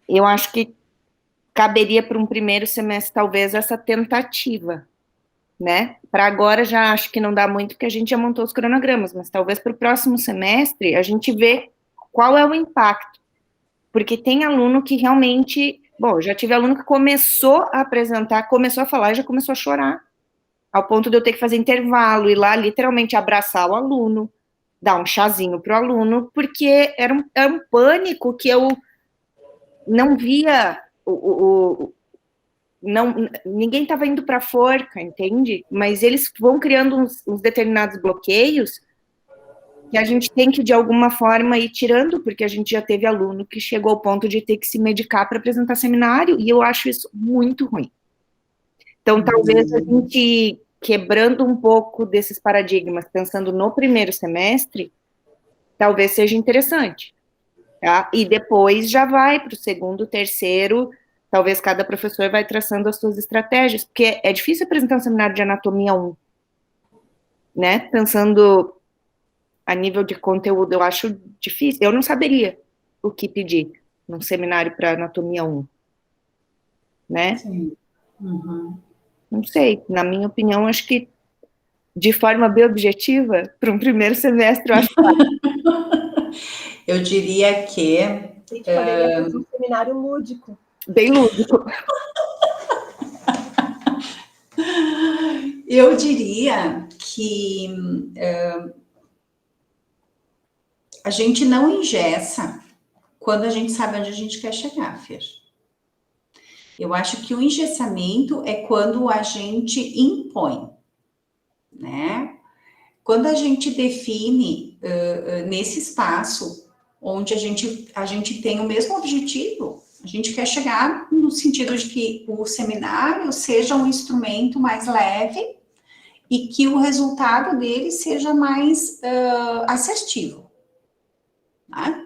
eu acho que caberia para um primeiro semestre, talvez, essa tentativa, né? Para agora já acho que não dá muito, porque a gente já montou os cronogramas, mas talvez para o próximo semestre a gente vê qual é o impacto. Porque tem aluno que realmente... Bom, já tive aluno que começou a apresentar, começou a falar e já começou a chorar, ao ponto de eu ter que fazer intervalo, ir lá literalmente abraçar o aluno, dar um chazinho para o aluno, porque era um pânico que eu não via... ninguém estava indo para a forca, entende? Mas eles vão criando uns determinados bloqueios que a gente tem que, de alguma forma, ir tirando, porque a gente já teve aluno que chegou ao ponto de ter que se medicar para apresentar seminário, e eu acho isso muito ruim. Então, talvez a gente, quebrando um pouco desses paradigmas, pensando no primeiro semestre, talvez seja interessante, tá? E depois já vai para o segundo, terceiro, talvez cada professor vai traçando as suas estratégias, porque é difícil apresentar um seminário de anatomia 1, né? Pensando a nível de conteúdo, eu acho difícil. Eu não saberia o que pedir num seminário para anatomia 1, né? Sim. Uhum. Não sei, na minha opinião, acho que de forma bem objetiva, para um primeiro semestre, eu acho Eu diria que A gente poderia fazer um seminário lúdico. bem lúdico. Eu diria que a gente não engessa quando a gente sabe onde a gente quer chegar, Fer. Eu acho que o engessamento é quando a gente impõe, né? Quando a gente define nesse espaço onde a gente tem o mesmo objetivo, a gente quer chegar no sentido de que o seminário seja um instrumento mais leve e que o resultado dele seja mais assertivo, né?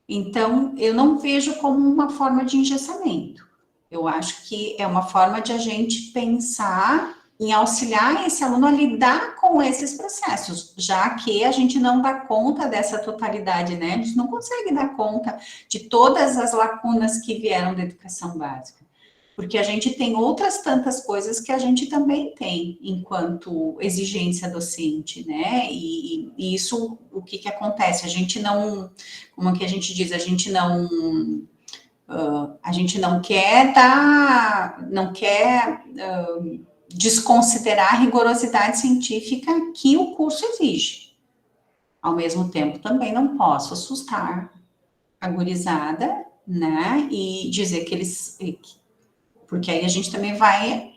Então, eu não vejo como uma forma de engessamento. Eu acho que é uma forma de a gente pensar em auxiliar esse aluno a lidar com esses processos, já que a gente não dá conta dessa totalidade, né? A gente não consegue dar conta de todas as lacunas que vieram da educação básica, porque a gente tem outras tantas coisas que a gente também tem enquanto exigência docente, né? E isso, o que acontece? A gente não, como é que a gente diz? A gente não quer desconsiderar a rigorosidade científica que o curso exige. Ao mesmo tempo, também não posso assustar a gurizada, né? E dizer que eles... Porque aí a gente também vai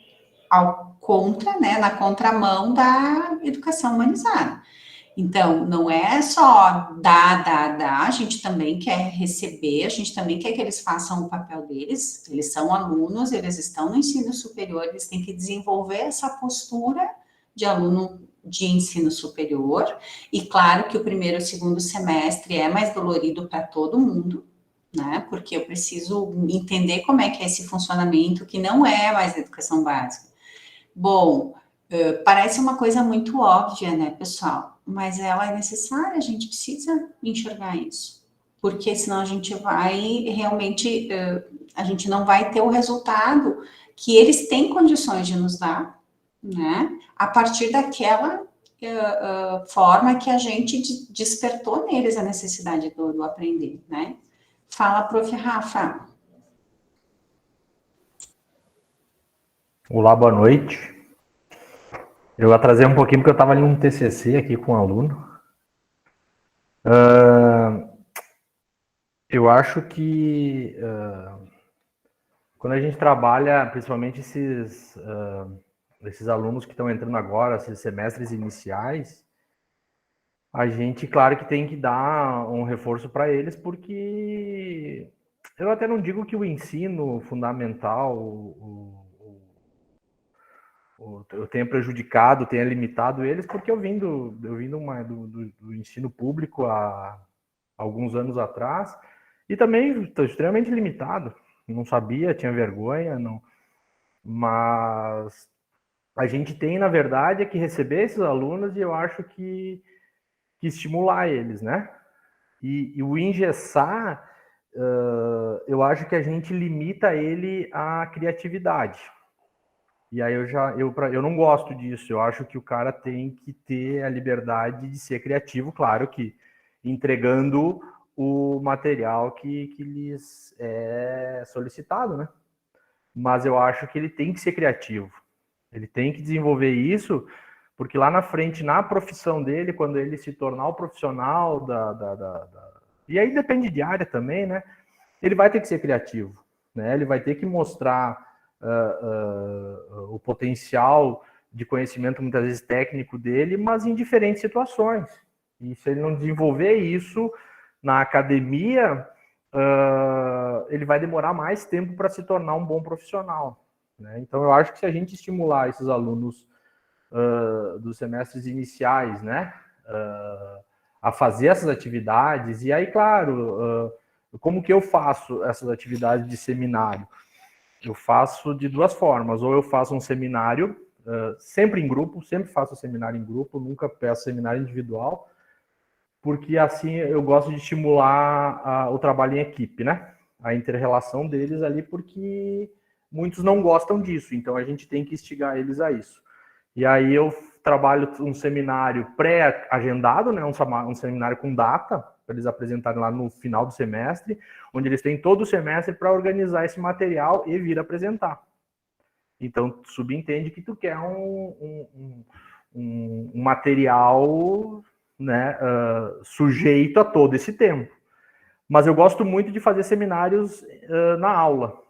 ao contra, né, na contramão da educação humanizada. Então, não é só dar, a gente também quer receber, a gente também quer que eles façam o papel deles, eles são alunos, eles estão no ensino superior, eles têm que desenvolver essa postura de aluno de ensino superior, e claro que o primeiro e o segundo semestre é mais dolorido para todo mundo, né, porque eu preciso entender como é que é esse funcionamento, que não é mais educação básica. Bom, parece uma coisa muito óbvia, né, pessoal? Mas ela é necessária, a gente precisa enxergar isso. Porque senão a gente vai realmente, a gente não vai ter o resultado que eles têm condições de nos dar, né? A partir daquela forma que a gente despertou neles a necessidade do aprender, né? Fala, prof. Rafa. Olá, boa noite. Eu atrasei um pouquinho porque eu estava ali num TCC aqui com um aluno. Eu acho que quando a gente trabalha, principalmente esses alunos que estão entrando agora, esses semestres iniciais, a gente, claro que tem que dar um reforço para eles, porque eu até não digo que o ensino fundamental eu tenha prejudicado, tenha limitado eles, porque eu vim do ensino público há alguns anos atrás, e também estou extremamente limitado, não sabia, tinha vergonha, não, mas a gente tem, na verdade, é que receber esses alunos, e eu acho que estimular eles, né? E o engessar, eu acho que a gente limita ele à criatividade. E aí eu não gosto disso. Eu acho que o cara tem que ter a liberdade de ser criativo, claro que entregando o material que lhes é solicitado, né? Mas eu acho que ele tem que ser criativo. Ele tem que desenvolver isso, porque lá na frente, na profissão dele, quando ele se tornar o profissional e aí depende de área também, né? Ele vai ter que ser criativo, né? Ele vai ter que mostrar o potencial de conhecimento, muitas vezes técnico dele, mas em diferentes situações. E se ele não desenvolver isso na academia, ele vai demorar mais tempo para se tornar um bom profissional, né? Então, eu acho que se a gente estimular esses alunos dos semestres iniciais, né, a fazer essas atividades, e aí, claro, como que eu faço essas atividades de seminário? Eu faço de duas formas, ou eu faço um seminário, sempre em grupo, sempre faço seminário em grupo, nunca peço seminário individual, porque assim eu gosto de estimular o trabalho em equipe, né? A inter-relação deles ali, porque muitos não gostam disso, então a gente tem que instigar eles a isso. E aí eu trabalho um seminário pré-agendado, né? Um seminário com data, para eles apresentarem lá no final do semestre, onde eles têm todo o semestre para organizar esse material e vir apresentar. Então, subentende que tu quer um material, né, sujeito a todo esse tempo. Mas eu gosto muito de fazer seminários na aula.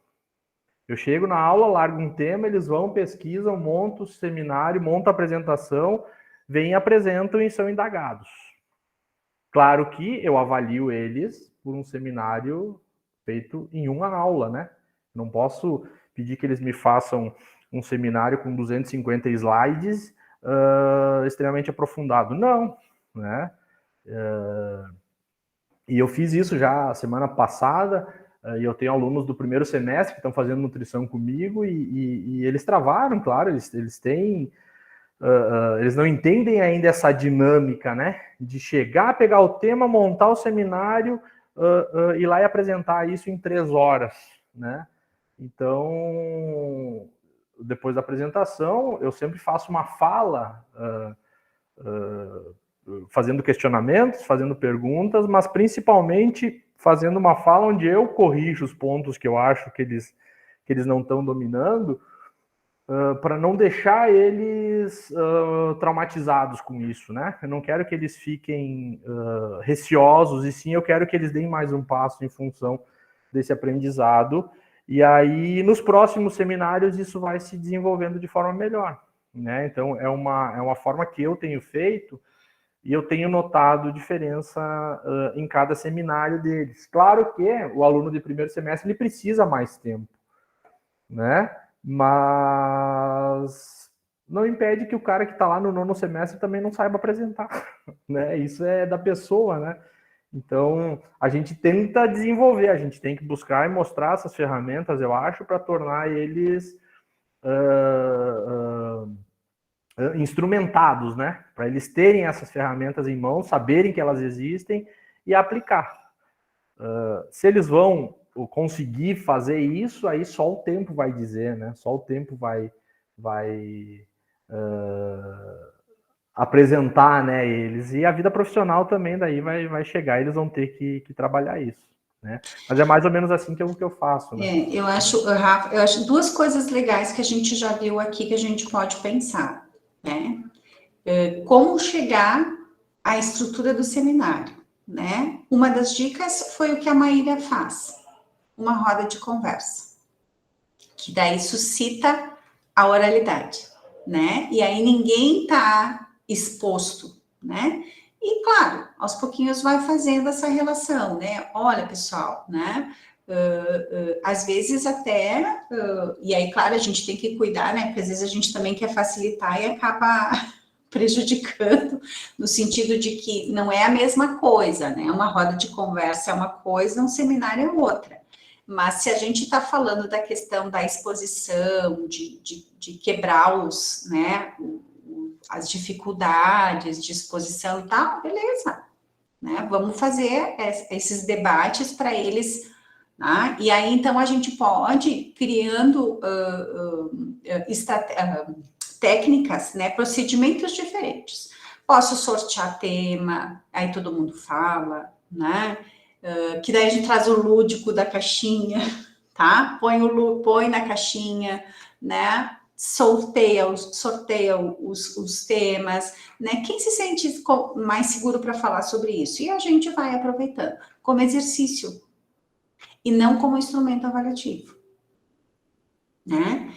Eu chego na aula, largo um tema, eles vão, pesquisam, montam o seminário, montam a apresentação, vêm, apresentam e são indagados. Claro que eu avalio eles por um seminário feito em uma aula, né? Não posso pedir que eles me façam um seminário com 250 slides extremamente aprofundado. Não, né? E eu fiz isso já semana passada, e eu tenho alunos do primeiro semestre que estão fazendo nutrição comigo, e eles travaram, claro, eles têm... eles não entendem ainda essa dinâmica, né? De chegar, pegar o tema, montar o seminário, ir lá e apresentar isso em 3 horas, né? Então, depois da apresentação, eu sempre faço uma fala, fazendo questionamentos, fazendo perguntas, mas principalmente fazendo uma fala onde eu corrijo os pontos que eu acho que eles não estão dominando, para não deixar eles traumatizados com isso, né? Eu não quero que eles fiquem receosos, e sim eu quero que eles deem mais um passo em função desse aprendizado. E aí, nos próximos seminários, isso vai se desenvolvendo de forma melhor, né? Então, é uma forma que eu tenho feito, e eu tenho notado diferença em cada seminário deles. Claro que o aluno de primeiro semestre ele precisa mais tempo, né? Mas não impede que o cara que está lá no 9º semestre também não saiba apresentar, né? Isso é da pessoa, né? Então, a gente tenta desenvolver, a gente tem que buscar e mostrar essas ferramentas, eu acho, para tornar eles instrumentados, né? Para eles terem essas ferramentas em mãos, saberem que elas existem e aplicar. Se eles vão conseguir fazer isso, aí só o tempo vai dizer, né? Só o tempo vai apresentar, né, eles. E a vida profissional também daí vai chegar, eles vão ter que trabalhar isso, né? Mas é mais ou menos assim que eu faço, né? Eu acho 2 coisas legais que a gente já viu aqui que a gente pode pensar, né? Como chegar à estrutura do seminário, né? Uma das dicas foi o que a Maíra faz, uma roda de conversa, que daí suscita a oralidade, né? E aí ninguém está exposto, né? E claro, aos pouquinhos vai fazendo essa relação, né? Olha, pessoal, né? Às vezes até, e aí, claro, a gente tem que cuidar, né? Porque às vezes a gente também quer facilitar e acaba prejudicando, no sentido de que não é a mesma coisa, né? Uma roda de conversa é uma coisa, um seminário é outra. Mas se a gente está falando da questão da exposição, de quebrar né, as dificuldades de exposição e tal, beleza. né? Vamos fazer esses debates para eles, né? E aí, então, a gente pode criando técnicas, né? Procedimentos diferentes. Posso sortear tema, aí todo mundo fala, né? Que daí a gente traz o lúdico da caixinha, tá? Põe na caixinha, né? Sorteia os temas, né? Quem se sente mais seguro para falar sobre isso? E a gente vai aproveitando como exercício e não como instrumento avaliativo, né?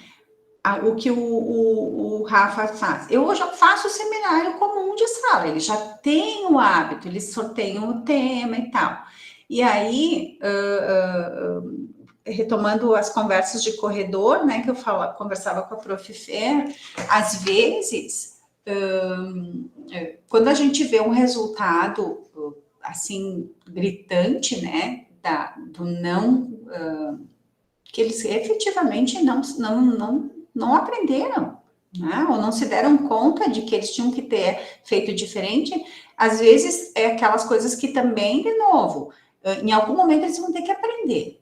O que o Rafa faz. Eu hoje faço seminário comum de sala, ele já tem o hábito, eles sorteiam o tema e tal. E aí, retomando as conversas de corredor, né, que eu conversava com a Prof. Fer, às vezes, quando a gente vê um resultado, assim, gritante, né, do não, que eles efetivamente não aprenderam, né, ou não se deram conta de que eles tinham que ter feito diferente, às vezes é aquelas coisas que também, de novo, em algum momento eles vão ter que aprender.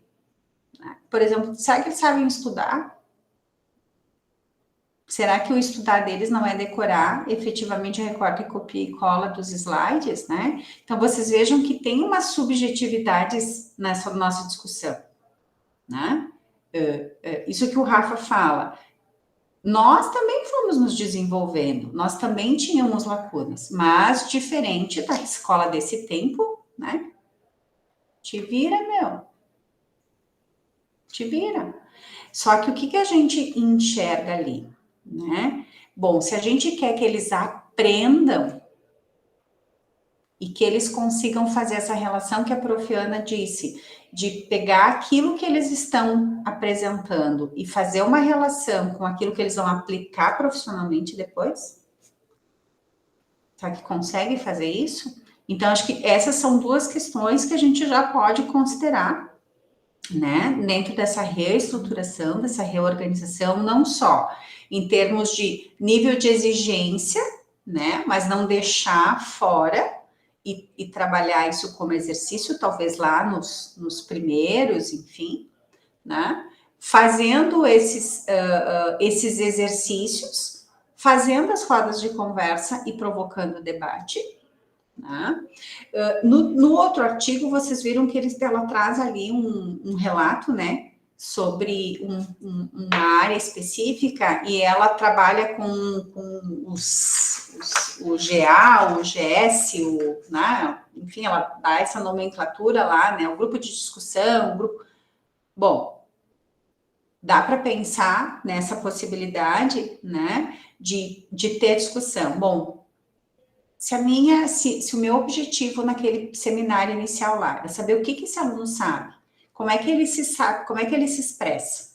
Por exemplo, será que eles sabem estudar? Será que o estudar deles não é decorar efetivamente o recorte, copia e cola dos slides, né? Então, vocês vejam que tem umas subjetividades nessa nossa discussão, né? Isso que o Rafa fala. Nós também fomos nos desenvolvendo, nós também tínhamos lacunas, mas diferente da escola desse tempo, né? Te vira, meu. Te vira. Só que o que a gente enxerga ali, né? Bom, se a gente quer que eles aprendam e que eles consigam fazer essa relação que a Prof. Ana disse, de pegar aquilo que eles estão apresentando e fazer uma relação com aquilo que eles vão aplicar profissionalmente depois? Será que consegue fazer isso? Então, acho que essas são duas questões que a gente já pode considerar, né, dentro dessa reestruturação, dessa reorganização, não só em termos de nível de exigência, né, mas não deixar fora e trabalhar isso como exercício, talvez lá nos primeiros, enfim, né, fazendo esses exercícios, fazendo as rodas de conversa e provocando debate, né? No outro artigo, vocês viram que ela traz ali um relato, né, sobre uma área específica e ela trabalha com o GA, o GS, né, enfim, ela dá essa nomenclatura lá, né, o grupo de discussão, Bom, dá para pensar nessa possibilidade, né, de ter discussão. Bom, se o meu objetivo naquele seminário inicial lá era saber o que esse aluno sabe, como é que ele se sabe, como é que ele se expressa,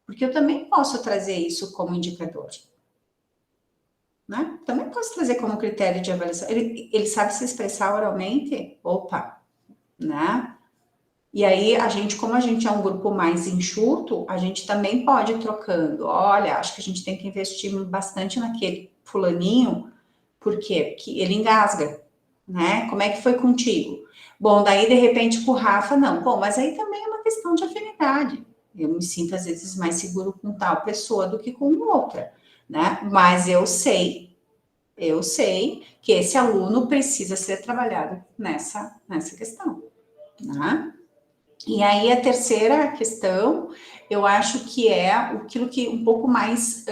porque eu também posso trazer isso como indicador, né? Também posso trazer como critério de avaliação. Ele sabe se expressar oralmente? Opa, né? E aí, como a gente é um grupo mais enxuto, a gente também pode ir trocando. Olha, acho que a gente tem que investir bastante naquele fulaninho. Por quê? Porque ele engasga, né? Como é que foi contigo? Bom, daí, de repente, com o Rafa, não. Bom, mas aí também é uma questão de afinidade. Eu me sinto, às vezes, mais seguro com tal pessoa do que com outra, né? Mas eu sei que esse aluno precisa ser trabalhado nessa questão, né? E aí, a terceira questão, eu acho que é aquilo que um pouco mais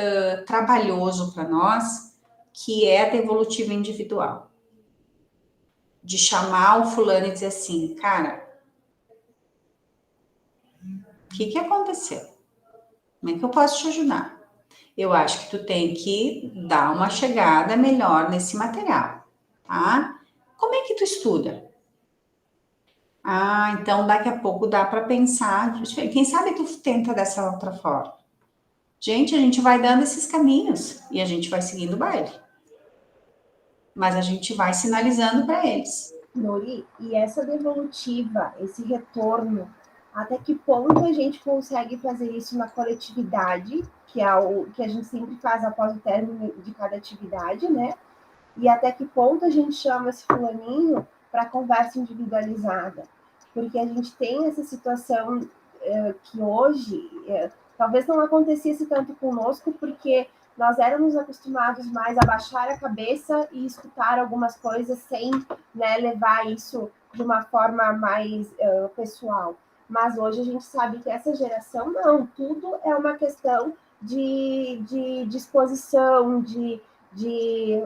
trabalhoso para nós, que é a devolutiva individual. De chamar o fulano e dizer assim, cara, o que aconteceu? Como é que eu posso te ajudar? Eu acho que tu tem que dar uma chegada melhor nesse material, tá? Como é que tu estuda? Ah, então daqui a pouco dá para pensar. Quem sabe tu tenta dessa outra forma. Gente, a gente vai dando esses caminhos e a gente vai seguindo o baile. Mas a gente vai sinalizando para eles. Nori, e essa devolutiva, esse retorno, até que ponto a gente consegue fazer isso na coletividade, que é o que a gente sempre faz após o término de cada atividade, né? E até que ponto a gente chama esse fulaninho para conversa individualizada, porque a gente tem essa situação que hoje talvez não acontecesse tanto conosco, porque nós éramos acostumados mais a baixar a cabeça e escutar algumas coisas sem, né, levar isso de uma forma mais pessoal. Mas hoje a gente sabe que essa geração, não, tudo é uma questão de disposição, de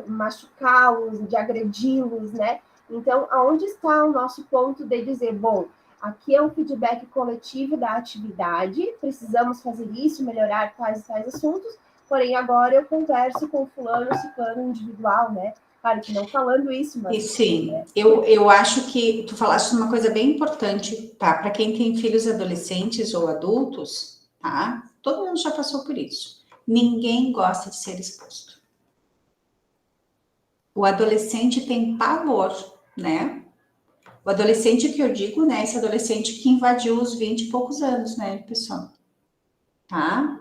machucá-los, de agredi-los, né? Então, aonde está o nosso ponto de dizer, bom, aqui é um feedback coletivo da atividade, precisamos fazer isso, melhorar tais e tais assuntos, porém agora eu converso com fulano, ciclano individual, né? Claro que não falando isso, mas... E sim, eu acho que tu falaste uma coisa bem importante, tá? Para quem tem filhos adolescentes ou adultos, tá? Todo mundo já passou por isso. Ninguém gosta de ser exposto. O adolescente tem pavor, né? O adolescente que eu digo, né? Esse adolescente que invadiu os 20 e poucos anos, né, pessoal? Tá?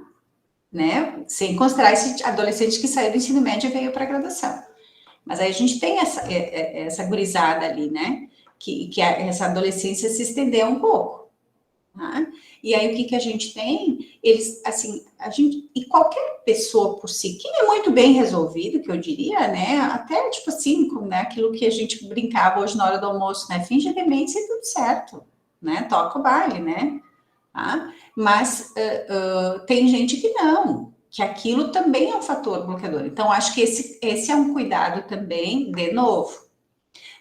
Né? Sem considerar esse adolescente que saiu do ensino médio e veio para a graduação. Mas aí a gente tem essa gurizada ali, né? Que essa adolescência se estendeu um pouco. Tá? E aí o que a gente tem? Eles, assim, e qualquer pessoa por si, quem é muito bem resolvido, que eu diria, né? Até tipo assim, né? Aquilo que a gente brincava hoje na hora do almoço, né? Finge demência e tudo certo, né? Toca o baile, né? Tá? Mas tem gente que não, que aquilo também é um fator bloqueador. Então, acho que esse é um cuidado também, de novo.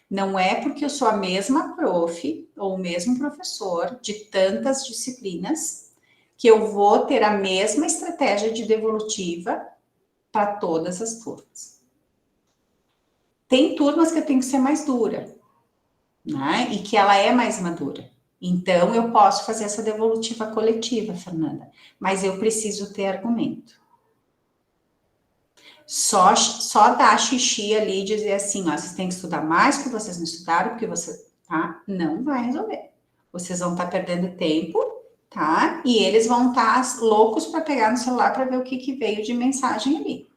Não é porque eu sou a mesma prof ou o mesmo professor de tantas disciplinas que eu vou ter a mesma estratégia de devolutiva para todas as turmas. Tem turmas que eu tenho que ser mais dura, né? E que ela é mais madura. Então, eu posso fazer essa devolutiva coletiva, Fernanda, mas eu preciso ter argumento. Só dar xixi ali e dizer assim, ó, vocês têm que estudar mais que vocês não estudaram, porque você, tá? Não vai resolver. Vocês vão estar perdendo tempo, tá? E eles vão estar loucos para pegar no celular para ver o que veio de mensagem ali.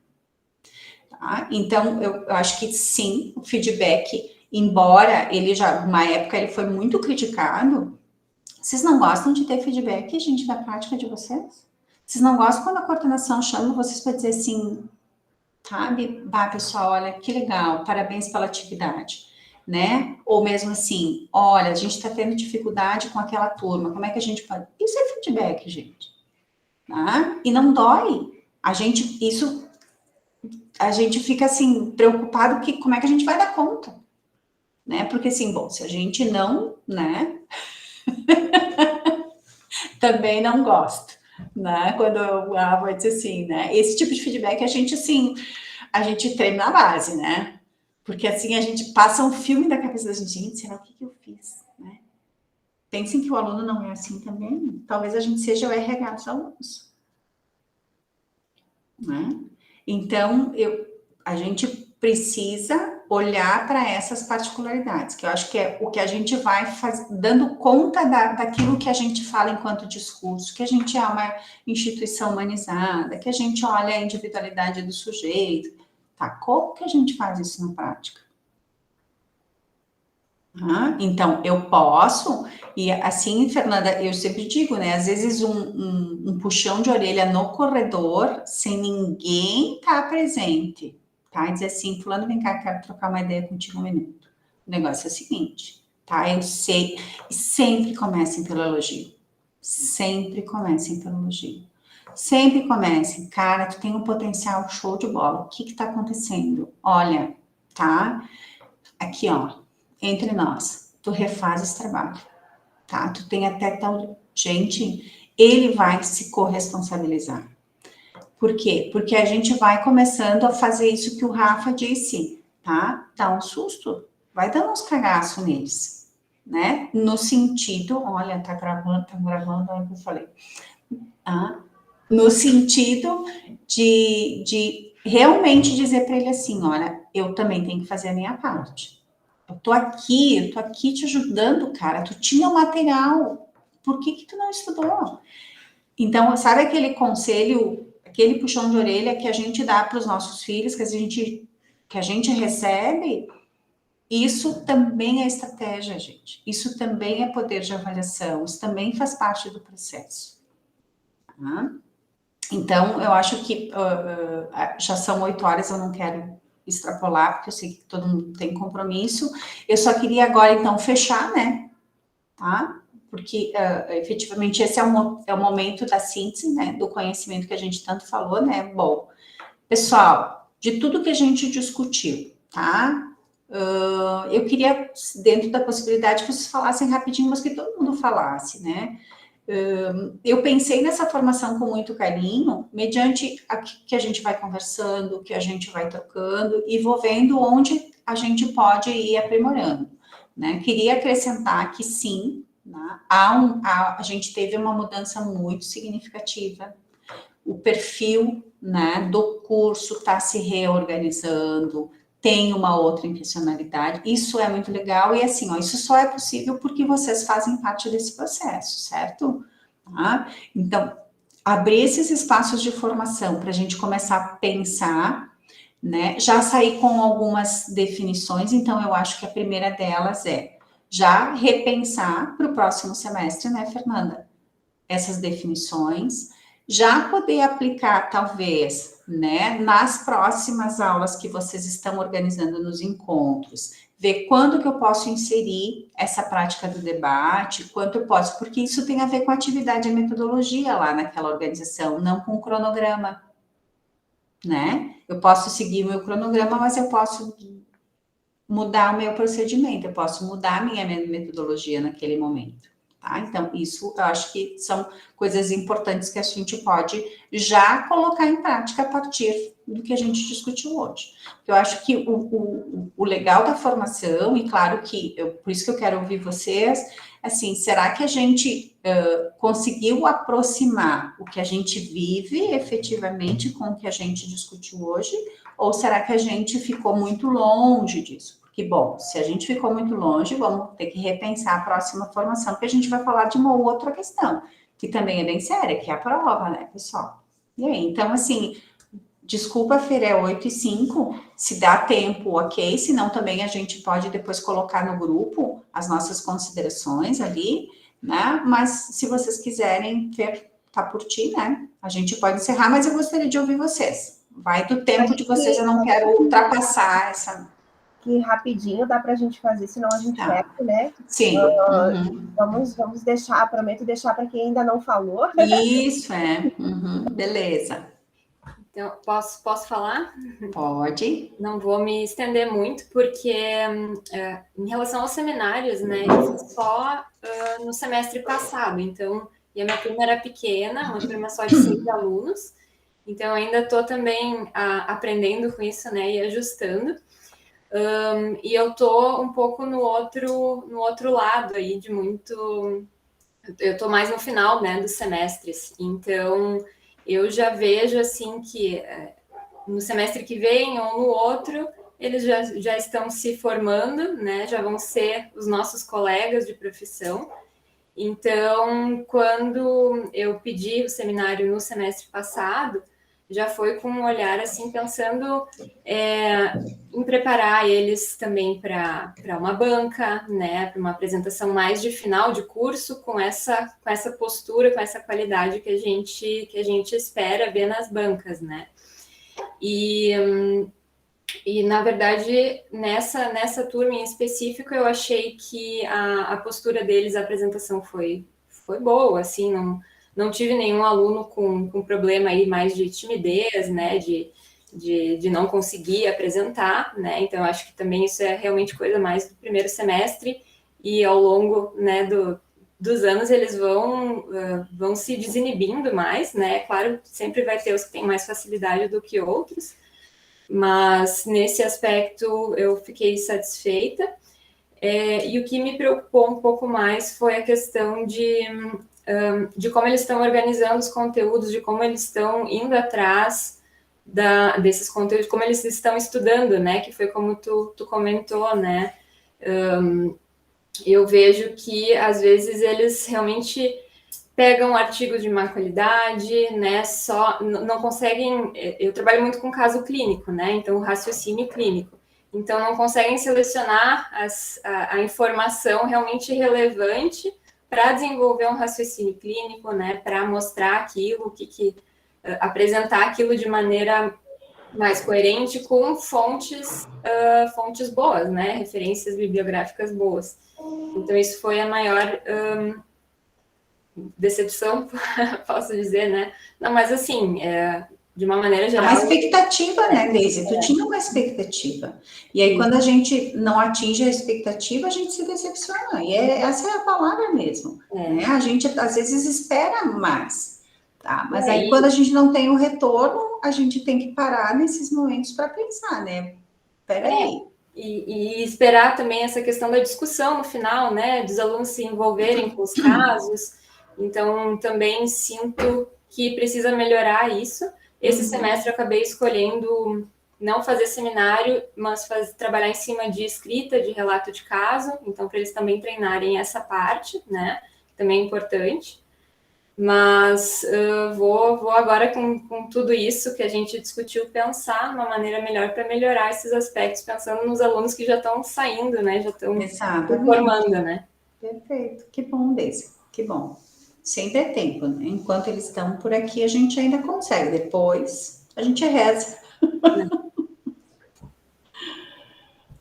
Tá? Então, eu acho que sim, o feedback, embora ele já, uma época, ele foi muito criticado. Vocês não gostam de ter feedback, gente, da prática de vocês? Vocês não gostam quando a coordenação chama vocês para dizer assim, sabe? Bah, pessoal, olha, que legal, parabéns pela atividade, né? Ou mesmo assim, olha, a gente está tendo dificuldade com aquela turma, como é que a gente pode... Isso é feedback, gente. Tá? E não dói. A gente fica, assim, preocupado que como é que a gente vai dar conta, né? Porque, assim, bom, se a gente não, né? Também não gosto, né? Quando eu vou dizer assim, né? Esse tipo de feedback, a gente, assim, a gente treme na base, né? Porque, assim, a gente passa um filme da cabeça da gente, será o que eu fiz, né? Pensem que o aluno não é assim também. Talvez a gente seja o RH dos alunos, né? Então, a gente precisa olhar para essas particularidades, que eu acho que é o que a gente vai dando conta daquilo que a gente fala enquanto discurso, que a gente é uma instituição humanizada, que a gente olha a individualidade do sujeito. Tá? Como que a gente faz isso na prática? Então, eu posso, e assim, Fernanda, eu sempre digo, né, às vezes um puxão de orelha no corredor, sem ninguém estar presente, tá? E dizer assim, fulano, vem cá, quero trocar uma ideia contigo um minuto. O negócio é o seguinte, tá? Eu sei, e sempre comecem pelo elogio. Sempre comecem pelo elogio. Sempre comecem, cara, tu tem um potencial show de bola, o que tá acontecendo? Olha, tá? Aqui, ó, entre nós, tu refaz esse trabalho, tá? Tu tem até tal... Gente, ele vai se corresponsabilizar. Por quê? Porque a gente vai começando a fazer isso que o Rafa disse, tá? Dá um susto, vai dando uns cagaços neles, né? No sentido, olha, tá gravando, olha o que eu falei. Tá? No sentido de realmente dizer para ele assim, olha, eu também tenho que fazer a minha parte. Eu tô aqui te ajudando, cara. Tu tinha o material. Por que tu não estudou? Então, sabe aquele conselho, aquele puxão de orelha que a gente dá para os nossos filhos, que a gente recebe? Isso também é estratégia, gente. Isso também é poder de avaliação, isso também faz parte do processo. Tá? Então, eu acho que já são 8 horas, eu não quero extrapolar, porque eu sei que todo mundo tem compromisso. Eu só queria agora, então, fechar, né? Tá? Porque, efetivamente, esse é o momento da síntese, né? Do conhecimento que a gente tanto falou, né? Bom, pessoal, de tudo que a gente discutiu, tá? Eu queria, dentro da possibilidade, que vocês falassem rapidinho, mas que todo mundo falasse, né? Eu pensei nessa formação com muito carinho, mediante a que a gente vai conversando, que a gente vai trocando, e vou vendo onde a gente pode ir aprimorando, né? Queria acrescentar que sim, né? A gente teve uma mudança muito significativa, o perfil, né, do curso está se reorganizando, tem uma outra intencionalidade, isso é muito legal, e assim, ó, isso só é possível porque vocês fazem parte desse processo, certo? Tá? Então, abrir esses espaços de formação para a gente começar a pensar, né, já sair com algumas definições, então eu acho que a primeira delas é já repensar para o próximo semestre, né, Fernanda? Essas definições, já poder aplicar, talvez, né, nas próximas aulas que vocês estão organizando nos encontros, ver quando que eu posso inserir essa prática do debate, quanto eu posso, porque isso tem a ver com a atividade e metodologia lá naquela organização, não com o cronograma, né? Eu posso seguir o meu cronograma, mas eu posso mudar o meu procedimento, eu posso mudar a minha metodologia naquele momento. Tá? Então, isso eu acho que são coisas importantes que a gente pode já colocar em prática a partir do que a gente discutiu hoje. Eu acho que o legal da formação, e claro que, por isso que eu quero ouvir vocês, assim, será que a gente conseguiu aproximar o que a gente vive efetivamente com o que a gente discutiu hoje, ou será que a gente ficou muito longe disso? Que bom, se a gente ficou muito longe, vamos ter que repensar a próxima formação, porque a gente vai falar de uma outra questão, que também é bem séria, que é a prova, né, pessoal? E aí, então, assim, desculpa, Fer, é 8h05, se dá tempo, ok, senão também a gente pode depois colocar no grupo as nossas considerações ali, né, mas se vocês quiserem, Fer, tá por ti, né, a gente pode encerrar, mas eu gostaria de ouvir vocês. Vai do tempo de vocês, eu não quero ultrapassar essa... Que rapidinho dá para a gente fazer, senão a gente perde, né? Sim. Vamos deixar, prometo deixar para quem ainda não falou. Isso, beleza. Então, posso falar? Pode. Não vou me estender muito, porque em relação aos seminários, né, eu fiz só no semestre passado, então, e a minha turma era pequena, uma turma só de 6 alunos, então eu ainda estou também aprendendo com isso, né, e ajustando. E eu tô um pouco no outro lado aí de muito... Eu tô mais no final, né, dos semestres. Então, eu já vejo, assim, que no semestre que vem ou no outro, eles já estão se formando, né, já vão ser os nossos colegas de profissão. Então, quando eu pedi o seminário no semestre passado, já foi com um olhar, assim, pensando em preparar eles também para uma banca, né, para uma apresentação mais de final de curso, com essa postura, com essa qualidade que a gente espera ver nas bancas, né. E na verdade, nessa turma em específico, eu achei que a postura deles, a apresentação foi boa, assim, não tive nenhum aluno com problema aí mais de timidez, né, de não conseguir apresentar, né, então acho que também isso é realmente coisa mais do primeiro semestre, e ao longo, né, dos anos eles vão se desinibindo mais, né, claro, sempre vai ter os que têm mais facilidade do que outros, mas nesse aspecto eu fiquei satisfeita, e o que me preocupou um pouco mais foi a questão de como eles estão organizando os conteúdos, de como eles estão indo atrás desses conteúdos, como eles estão estudando, né, que foi como tu comentou, né, eu vejo que às vezes eles realmente pegam artigos de má qualidade, né, só não conseguem... Eu trabalho muito com caso clínico, né, então raciocínio clínico. então não conseguem selecionar a informação realmente relevante para desenvolver um raciocínio clínico, né, para mostrar aquilo, apresentar aquilo de maneira mais coerente com fontes boas, né, referências bibliográficas boas. Então, isso foi a maior decepção, posso dizer, né? Não, mas assim, de uma maneira geral... Uma expectativa, né, Deise? Tu tinha uma expectativa. E aí, quando a gente não atinge a expectativa, a gente se decepciona. E essa é a palavra mesmo. Né? A gente, às vezes, espera mais. Tá? Mas aí, quando a gente não tem o retorno, a gente tem que parar nesses momentos para pensar, né? Peraí. E esperar também essa questão da discussão no final, né? Dos alunos se envolverem com os casos. Então, também sinto que precisa melhorar isso. Esse semestre eu acabei escolhendo não fazer seminário, mas trabalhar em cima de escrita, de relato de caso. Então, para eles também treinarem essa parte, né? Também é importante. Mas vou agora, com tudo isso que a gente discutiu, pensar uma maneira melhor para melhorar esses aspectos, pensando nos alunos que já estão saindo, né? Já estão se formando, né? Perfeito. Que bom, Deise. Que bom. Sempre é tempo, né? Enquanto eles estão por aqui, a gente ainda consegue. Depois, a gente reza.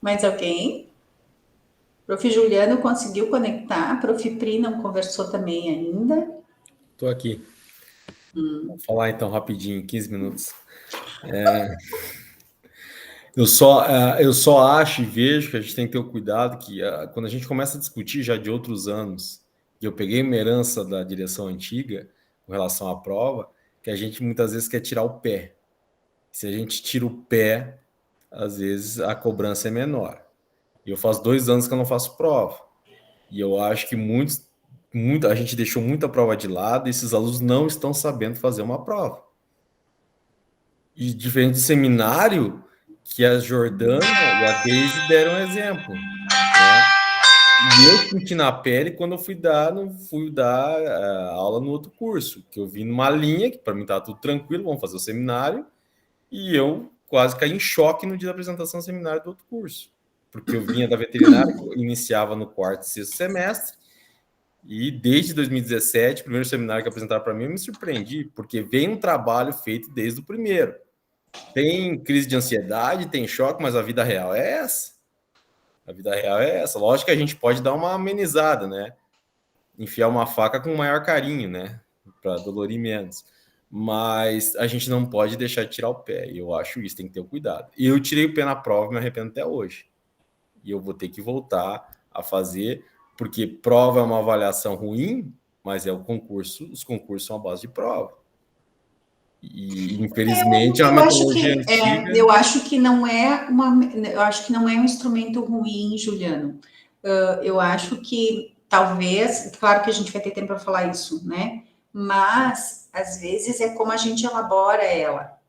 Mais alguém? Prof. Juliano conseguiu conectar. Prof. Pri não conversou também ainda. Estou aqui. Vou falar então rapidinho, 15 minutos. Eu só acho e vejo que a gente tem que ter o cuidado que quando a gente começa a discutir já de outros anos, e eu peguei uma herança da direção antiga com relação à prova, que a gente muitas vezes quer tirar o pé. Se a gente tira o pé, às vezes a cobrança é menor. E eu faço 2 anos que eu não faço prova. E eu acho que a gente deixou muita prova de lado e esses alunos não estão sabendo fazer uma prova. E diferente do seminário, que a Jordana e a Deise deram exemplo. Né? E eu senti na pele quando eu fui dar aula no outro curso, que eu vim numa linha, que para mim estava tudo tranquilo, vamos fazer o seminário, e eu quase caí em choque no dia da apresentação do seminário do outro curso. Porque eu vinha da veterinária, que eu iniciava no 4º e 6º semestre, e desde 2017, o primeiro seminário que apresentaram para mim, eu me surpreendi, porque vem um trabalho feito desde o primeiro. Tem crise de ansiedade, tem choque, mas a vida real é essa. A vida real é essa. Lógico que a gente pode dar uma amenizada, né? Enfiar uma faca com maior carinho, né? Para dolorir menos. Mas a gente não pode deixar de tirar o pé. E eu acho isso, tem que ter o cuidado. Eu tirei o pé na prova e me arrependo até hoje. E eu vou ter que voltar a fazer, porque prova é uma avaliação ruim, mas é o concurso, os concursos são a base de prova. E infelizmente a metodologia antiga... eu acho que não é um instrumento ruim, Juliano. Eu acho que talvez, claro que a gente vai ter tempo para falar isso, né? Mas às vezes é como a gente elabora ela.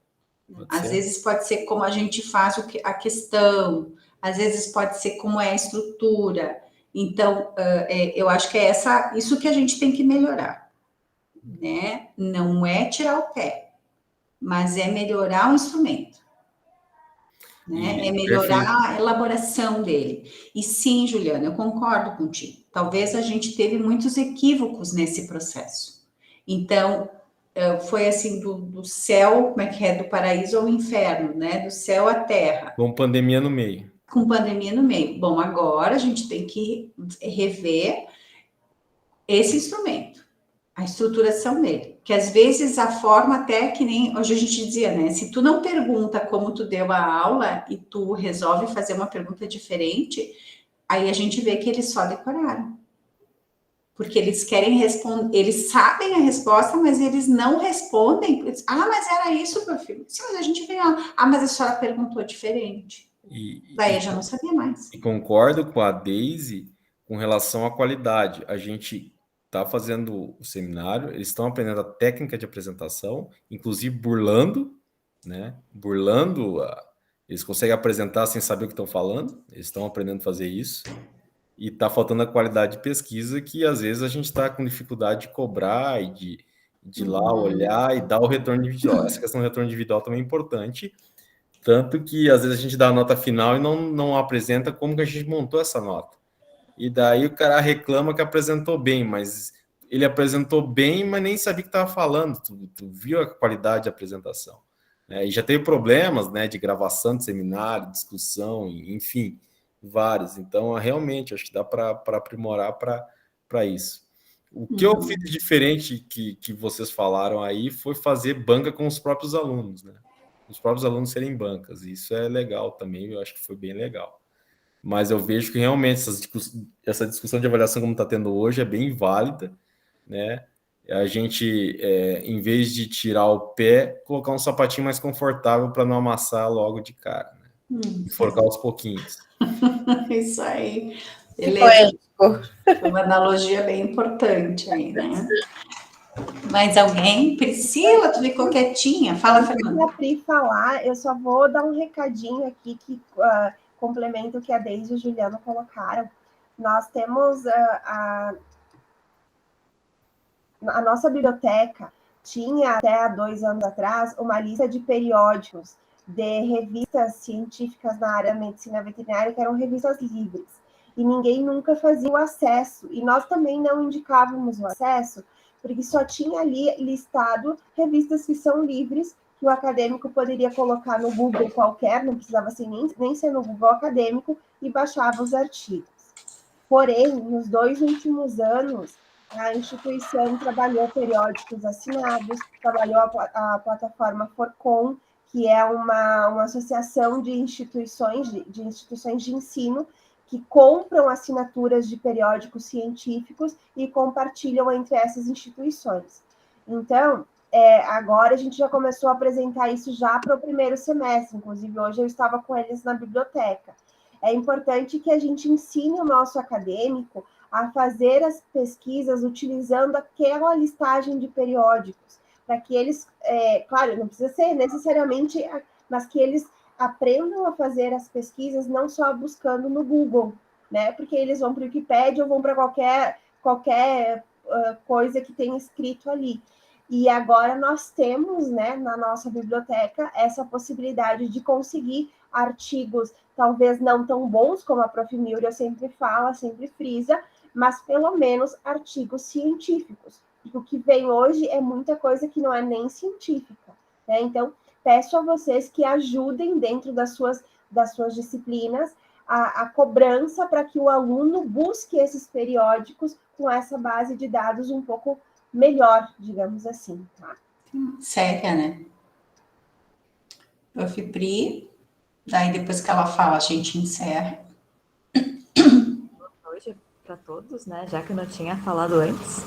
Às vezes pode ser como a gente faz a questão, às vezes pode ser como é a estrutura. Então, eu acho que é isso que a gente tem que melhorar, né? Não é tirar o pé, mas é melhorar o instrumento, né? É melhorar a elaboração dele. E sim, Juliana, eu concordo contigo. Talvez a gente teve muitos equívocos nesse processo. Então, foi assim, do céu, como é que é? Do paraíso ao inferno, né? Do céu à terra. Com pandemia no meio. Com pandemia no meio. Bom, agora a gente tem que rever esse instrumento, a estruturação dele. Que às vezes a forma até que nem hoje a gente dizia, né? Se tu não pergunta como tu deu a aula e tu resolve fazer uma pergunta diferente, aí a gente vê que eles só decoraram. Porque eles querem responder, eles sabem a resposta, mas eles não respondem. Mas era isso, meu filho. Sim, mas a gente vê, mas a senhora perguntou diferente. Daí eu já não sabia mais. E concordo com a Deise com relação à qualidade. A gente está fazendo o seminário, eles estão aprendendo a técnica de apresentação, inclusive burlando, né? Eles conseguem apresentar sem saber o que estão falando, eles estão aprendendo a fazer isso. E está faltando a qualidade de pesquisa, que às vezes a gente está com dificuldade de cobrar e de ir lá olhar e dar o retorno individual. Essa questão do retorno individual também é importante, Tanto que às vezes a gente dá a nota final e não apresenta como que a gente montou essa nota. E daí o cara reclama que apresentou bem, mas ele apresentou bem, mas nem sabia o que estava falando. Tu viu a qualidade de apresentação. E já teve problemas, né, de gravação de seminário, discussão, enfim, vários. Então, realmente, acho que dá para aprimorar para isso. O que eu fiz de diferente que vocês falaram aí foi fazer banca com os próprios alunos, né? Os próprios alunos serem bancas. Isso é legal também, eu acho que foi bem legal. Mas eu vejo que realmente essa discussão de avaliação como está tendo hoje é bem válida, né? A gente, em vez de tirar o pé, colocar um sapatinho mais confortável para não amassar logo de cara, né? Enforcar aos pouquinhos. Isso aí. Beleza. Foi uma analogia bem importante aí, né? Mais alguém? Priscila, tu ficou quietinha? Fala, Fernanda. Antes da Pri falar, eu só vou dar um recadinho aqui que complementa o que a Deise e o Juliano colocaram. Nós temos a nossa biblioteca tinha, até há 2 anos atrás, uma lista de periódicos de revistas científicas na área da medicina veterinária, que eram revistas livres. E ninguém nunca fazia o acesso. E nós também não indicávamos o acesso, porque só tinha ali listado revistas que são livres, que o acadêmico poderia colocar no Google qualquer, não precisava ser nem ser no Google acadêmico, e baixava os artigos. Porém, nos 2 últimos anos, a instituição trabalhou periódicos assinados, trabalhou a plataforma Forcom, que é uma associação de instituições de ensino que compram assinaturas de periódicos científicos e compartilham entre essas instituições. Então, agora a gente já começou a apresentar isso já para o primeiro semestre, inclusive hoje eu estava com eles na biblioteca. É importante que a gente ensine o nosso acadêmico a fazer as pesquisas utilizando aquela listagem de periódicos, para que eles, claro, não precisa ser necessariamente, mas que eles aprendam a fazer as pesquisas não só buscando no Google, né? Porque eles vão para o Wikipedia ou vão para qualquer coisa que tenha escrito ali. E agora nós temos, né, na nossa biblioteca, essa possibilidade de conseguir artigos, talvez não tão bons, como a Prof. Mildred sempre fala, sempre frisa, mas pelo menos artigos científicos. O que vem hoje é muita coisa que não é nem científica, né? Então, peço a vocês que ajudem dentro das suas disciplinas a cobrança para que o aluno busque esses periódicos com essa base de dados um pouco melhor, digamos assim, tá? Séria, né? Prof. Pri, daí depois que ela fala, a gente encerra. Boa noite para todos, né? Já que eu não tinha falado antes.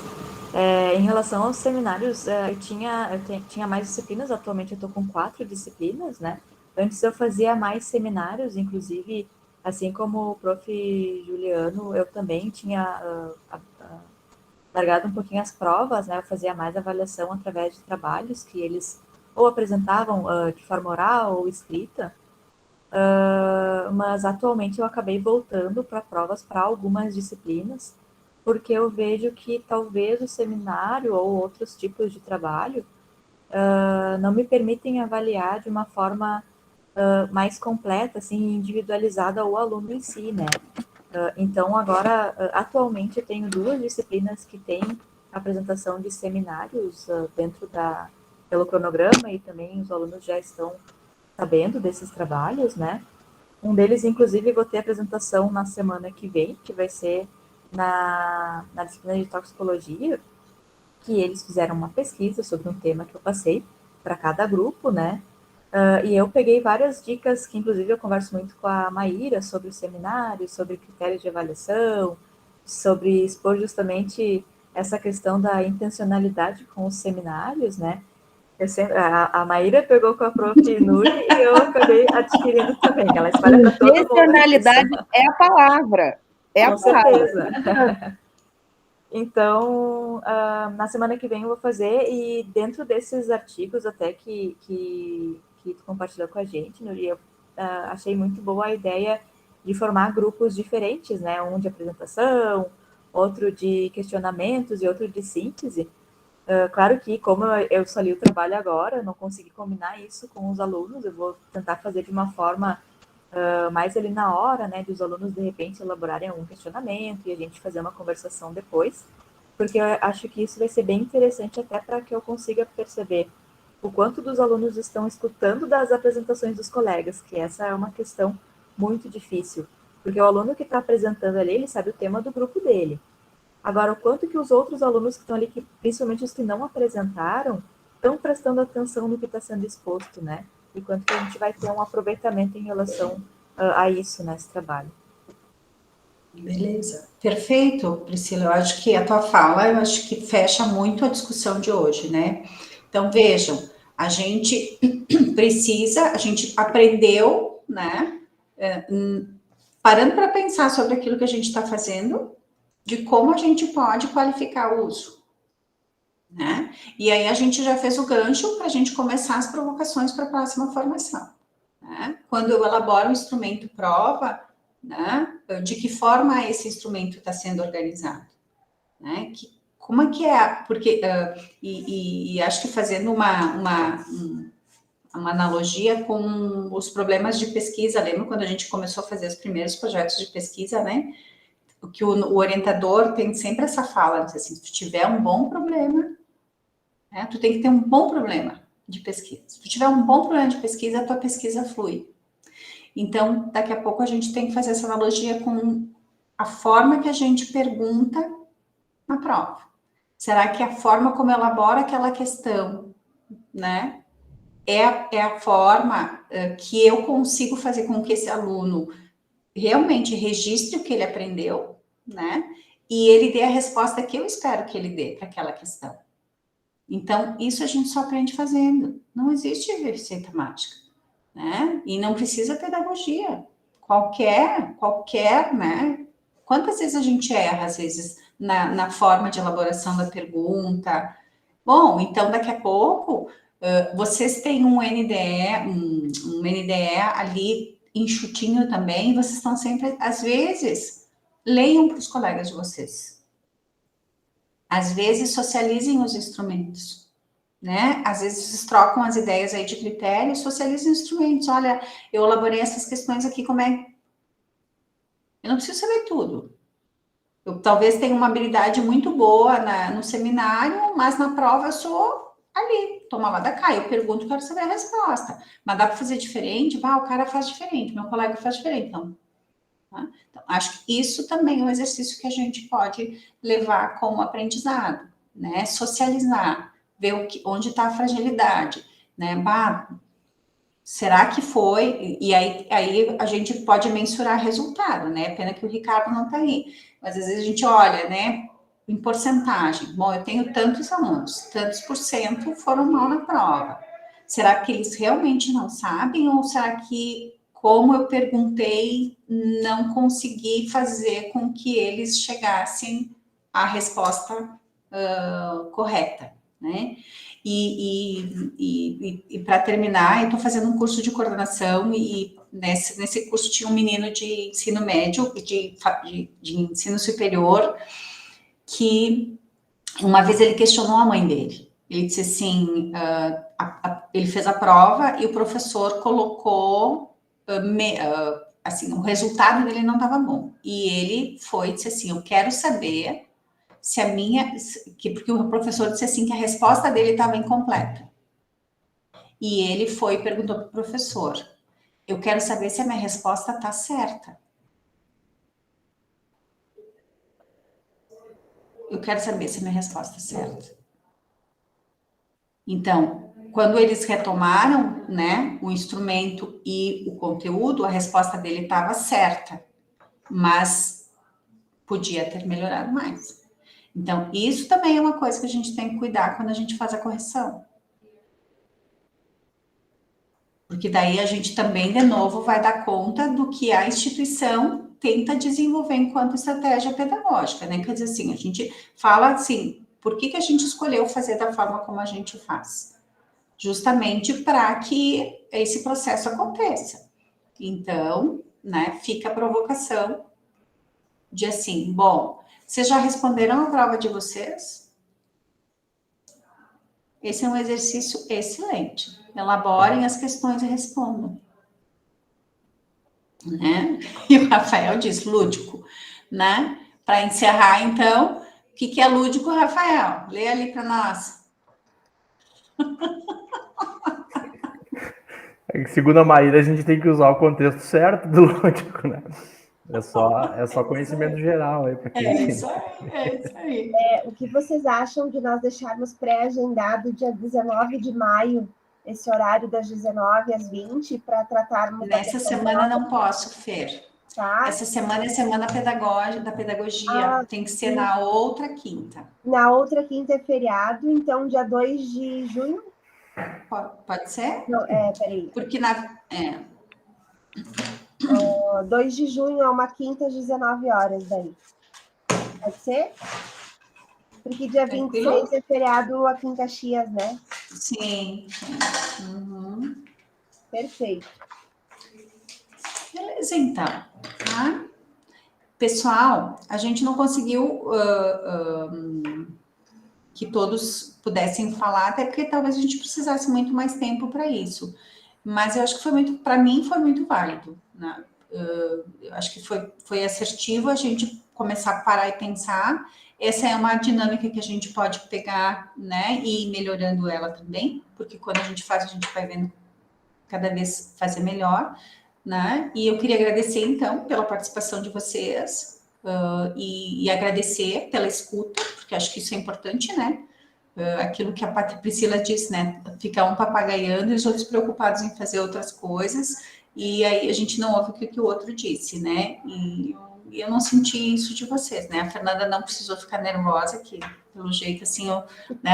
Em relação aos seminários, eu tinha mais disciplinas, atualmente eu estou com 4 disciplinas, né? Antes eu fazia mais seminários, inclusive, assim como o Prof. Juliano, eu também tinha largado um pouquinho as provas, né? Eu fazia mais avaliação através de trabalhos que eles ou apresentavam de forma oral ou escrita, mas atualmente eu acabei voltando para provas para algumas disciplinas, porque eu vejo que talvez o seminário ou outros tipos de trabalho não me permitem avaliar de uma forma mais completa, assim, individualizada o aluno em si, né? Então, agora, atualmente, eu tenho 2 disciplinas que têm apresentação de seminários pelo cronograma, e também os alunos já estão sabendo desses trabalhos, né? Um deles, inclusive, vou ter apresentação na semana que vem, que vai ser na disciplina de toxicologia, que eles fizeram uma pesquisa sobre um tema que eu passei para cada grupo, né? E eu peguei várias dicas que, inclusive, eu converso muito com a Maíra sobre os seminários, sobre critérios de avaliação, sobre expor justamente essa questão da intencionalidade com os seminários, né? A Maíra pegou com a Prof. Nuri e eu acabei adquirindo também. Ela espalha para todo mundo. Intencionalidade é a palavra. Com certeza. Então, na semana que vem eu vou fazer, e dentro desses artigos até que tu compartilhou com a gente, Nuri, eu achei muito boa a ideia de formar grupos diferentes, né? Um de apresentação, outro de questionamentos e outro de síntese, Claro que, como eu só li o trabalho agora, eu não consegui combinar isso com os alunos, eu vou tentar fazer de uma forma mais ali na hora, né, dos alunos, de repente, elaborarem algum questionamento e a gente fazer uma conversação depois, porque eu acho que isso vai ser bem interessante até para que eu consiga perceber o quanto dos alunos estão escutando das apresentações dos colegas, que essa é uma questão muito difícil, porque o aluno que está apresentando ali, ele sabe o tema do grupo dele. Agora, o quanto que os outros alunos que estão ali, principalmente os que não apresentaram, estão prestando atenção no que está sendo exposto, né? E quanto que a gente vai ter um aproveitamento em relação a isso nesse trabalho. Beleza. Perfeito, Priscila. Eu acho que a tua fala, eu acho que fecha muito a discussão de hoje, né? Então, vejam, a gente a gente aprendeu, né? Parando para pensar sobre aquilo que a gente está fazendo, de como a gente pode qualificar o uso, né? E aí a gente já fez o gancho para a gente começar as provocações para a próxima formação, né? Quando eu elaboro um instrumento prova, né? De que forma esse instrumento está sendo organizado, né? Como é que é? Porque e acho que fazendo uma analogia com os problemas de pesquisa, lembra quando a gente começou a fazer os primeiros projetos de pesquisa, né? Que o orientador tem sempre essa fala, assim, se tu tiver um bom problema, né, tu tem que ter um bom problema de pesquisa. Se tu tiver um bom problema de pesquisa, a tua pesquisa flui. Então, daqui a pouco a gente tem que fazer essa analogia com a forma que a gente pergunta na prova. Será que a forma como elabora aquela questão, né, é a forma que eu consigo fazer com que esse aluno realmente registre o que ele aprendeu, né? E ele dê a resposta que eu espero que ele dê para aquela questão. Então, isso a gente só aprende fazendo. Não existe receita mágica, né? E não precisa pedagogia. Qualquer, né? Quantas vezes a gente erra, às vezes, na forma de elaboração da pergunta? Bom, então, daqui a pouco, vocês têm um NDE ali enxutinho também, vocês estão sempre, às vezes, leiam para os colegas de vocês. Às vezes, socializem os instrumentos, né? Às vezes, vocês trocam as ideias aí de critérios, socializem os instrumentos. Olha, eu elaborei essas questões aqui, como é? Eu não preciso saber tudo. Eu talvez tenha uma habilidade muito boa no seminário, mas na prova eu sou ali, toma lá da cá, eu pergunto, quero saber a resposta. Mas dá para fazer diferente? O cara faz diferente, meu colega faz diferente, então. Tá? Então, acho que isso também é um exercício que a gente pode levar como aprendizado, né? Socializar, ver onde está a fragilidade, né? Será que foi? E aí a gente pode mensurar resultado, né? Pena que o Ricardo não está aí. Mas às vezes a gente olha, né? Em porcentagem. Bom, eu tenho tantos alunos, tantos por cento foram mal na prova. Será que eles realmente não sabem? Ou será que, como eu perguntei, não consegui fazer com que eles chegassem à resposta correta, né? E para terminar, eu estou fazendo um curso de coordenação e nesse curso tinha um menino de ensino médio, de ensino superior, que uma vez ele questionou a mãe dele. Ele disse assim, ele fez a prova e o professor colocou, assim, o resultado dele não estava bom. E ele foi e disse assim, eu quero saber se a minha... porque o professor disse assim que a resposta dele estava incompleta. E ele foi e perguntou para o professor, eu quero saber se a minha resposta está certa. Eu quero saber se a minha resposta está certa. Então, quando eles retomaram, né, o instrumento e o conteúdo, a resposta dele estava certa, mas podia ter melhorado mais. Então, isso também é uma coisa que a gente tem que cuidar quando a gente faz a correção. Porque daí a gente também, de novo, vai dar conta do que a instituição tenta desenvolver enquanto estratégia pedagógica, né? Quer dizer assim, a gente fala assim, por que a gente escolheu fazer da forma como a gente faz? Justamente para que esse processo aconteça. Então, né, fica a provocação de assim, bom, vocês já responderam a prova de vocês? esse é um exercício excelente. Elaborem as questões e respondam. Né? E o Rafael diz, lúdico, né? Para encerrar, então, o que é lúdico, Rafael? Lê ali para nós. Segundo a Maíra, a gente tem que usar o contexto certo do lúdico, né? É só conhecimento geral aí para quem. É isso aí. O que vocês acham de nós deixarmos pré-agendado dia 19 de maio, esse horário das 19 às 20, para tratarmos... Nessa semana não posso, Fer. Tá? Essa semana é semana da pedagogia. Tem que ser na outra quinta. Na outra quinta é feriado, então dia 2 de junho? Pode ser? Não, peraí. Porque 2 de junho é uma quinta às 19 horas daí. Pode ser? Porque dia 26 é feriado aqui em Caxias, né? Sim. Uhum. Perfeito. Beleza, então. Tá? Pessoal, a gente não conseguiu que todos pudessem falar, até porque talvez a gente precisasse muito mais tempo para isso. Mas eu acho que para mim foi muito válido, né? Eu acho que foi assertivo a gente começar a parar e pensar. Essa é uma dinâmica que a gente pode pegar, né, e ir melhorando ela também, porque quando a gente faz, a gente vai vendo cada vez fazer melhor, né? E eu queria agradecer, então, pela participação de vocês e agradecer pela escuta, porque acho que isso é importante, né? Aquilo que a Priscila disse, né? Ficar um papagaiando e os outros preocupados em fazer outras coisas, e aí a gente não ouve o que o outro disse, né? E eu não senti isso de vocês, né? A Fernanda não precisou ficar nervosa, que pelo jeito, assim,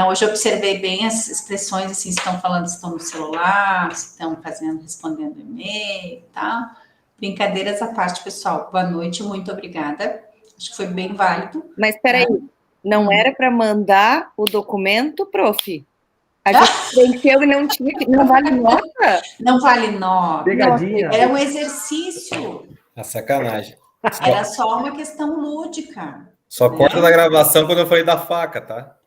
hoje eu observei bem as expressões, assim, se estão falando, se estão no celular, se estão respondendo e-mail e tal. Brincadeiras à parte, pessoal. Boa noite, muito obrigada. Acho que foi bem válido. Mas peraí, não era para mandar o documento, prof? A gente preencheu e não tinha que... Não vale nota? Não vale nota. Pegadinha. Era um exercício. A sacanagem. Era só uma questão lúdica. Só corta da gravação quando eu falei da faca, tá?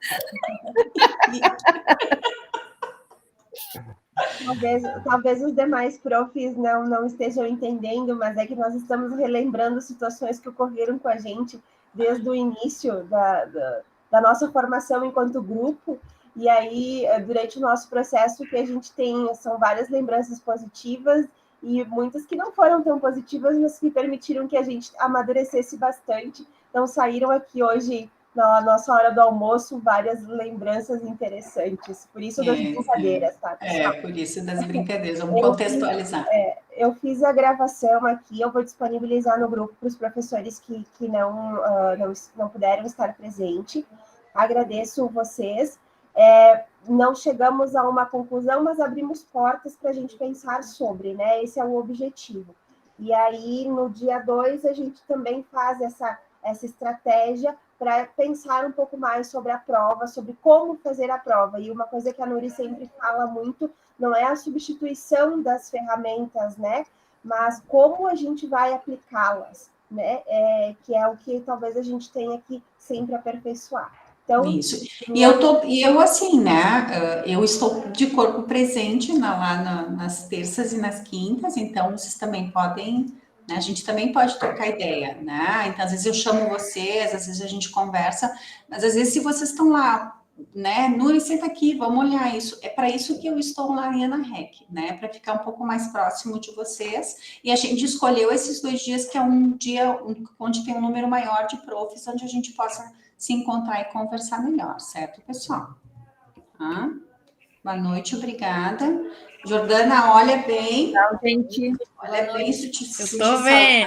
Talvez os demais profs não estejam entendendo, mas é que nós estamos relembrando situações que ocorreram com a gente desde o início da nossa formação enquanto grupo, e aí, durante o nosso processo, que a gente tem, são várias lembranças positivas e muitas que não foram tão positivas, mas que permitiram que a gente amadurecesse bastante. Então, saíram aqui hoje, na nossa hora do almoço, várias lembranças interessantes. Por isso das brincadeiras, tá, pessoal? Por isso das brincadeiras. Vamos contextualizar. Eu fiz a gravação aqui, eu vou disponibilizar no grupo para os professores que não puderam estar presentes. Agradeço vocês. Não chegamos a uma conclusão, mas abrimos portas para a gente pensar sobre, né? Esse é o objetivo. E aí, no dia 2, a gente também faz essa estratégia para pensar um pouco mais sobre a prova, sobre como fazer a prova. E uma coisa que a Nuri sempre fala muito, não é a substituição das ferramentas, né? Mas como a gente vai aplicá-las, né? Que é o que talvez a gente tenha que sempre aperfeiçoar. Então, isso. E eu assim, né? Eu estou de corpo presente lá nas terças e nas quintas, então vocês também podem, né? A gente também pode trocar ideia, né? Então, às vezes eu chamo vocês, às vezes a gente conversa, mas às vezes se vocês estão lá, né? Nuri, senta aqui, vamos olhar isso. É para isso que eu estou lá em AnaRec, né? Para ficar um pouco mais próximo de vocês. E a gente escolheu esses 2 dias, que é um dia onde tem um número maior de profs, onde a gente possa se encontrar e conversar melhor, certo, pessoal? Boa noite, obrigada. Jordana, olha bem. Tchau, gente. Olha bem, Eu tô vendo.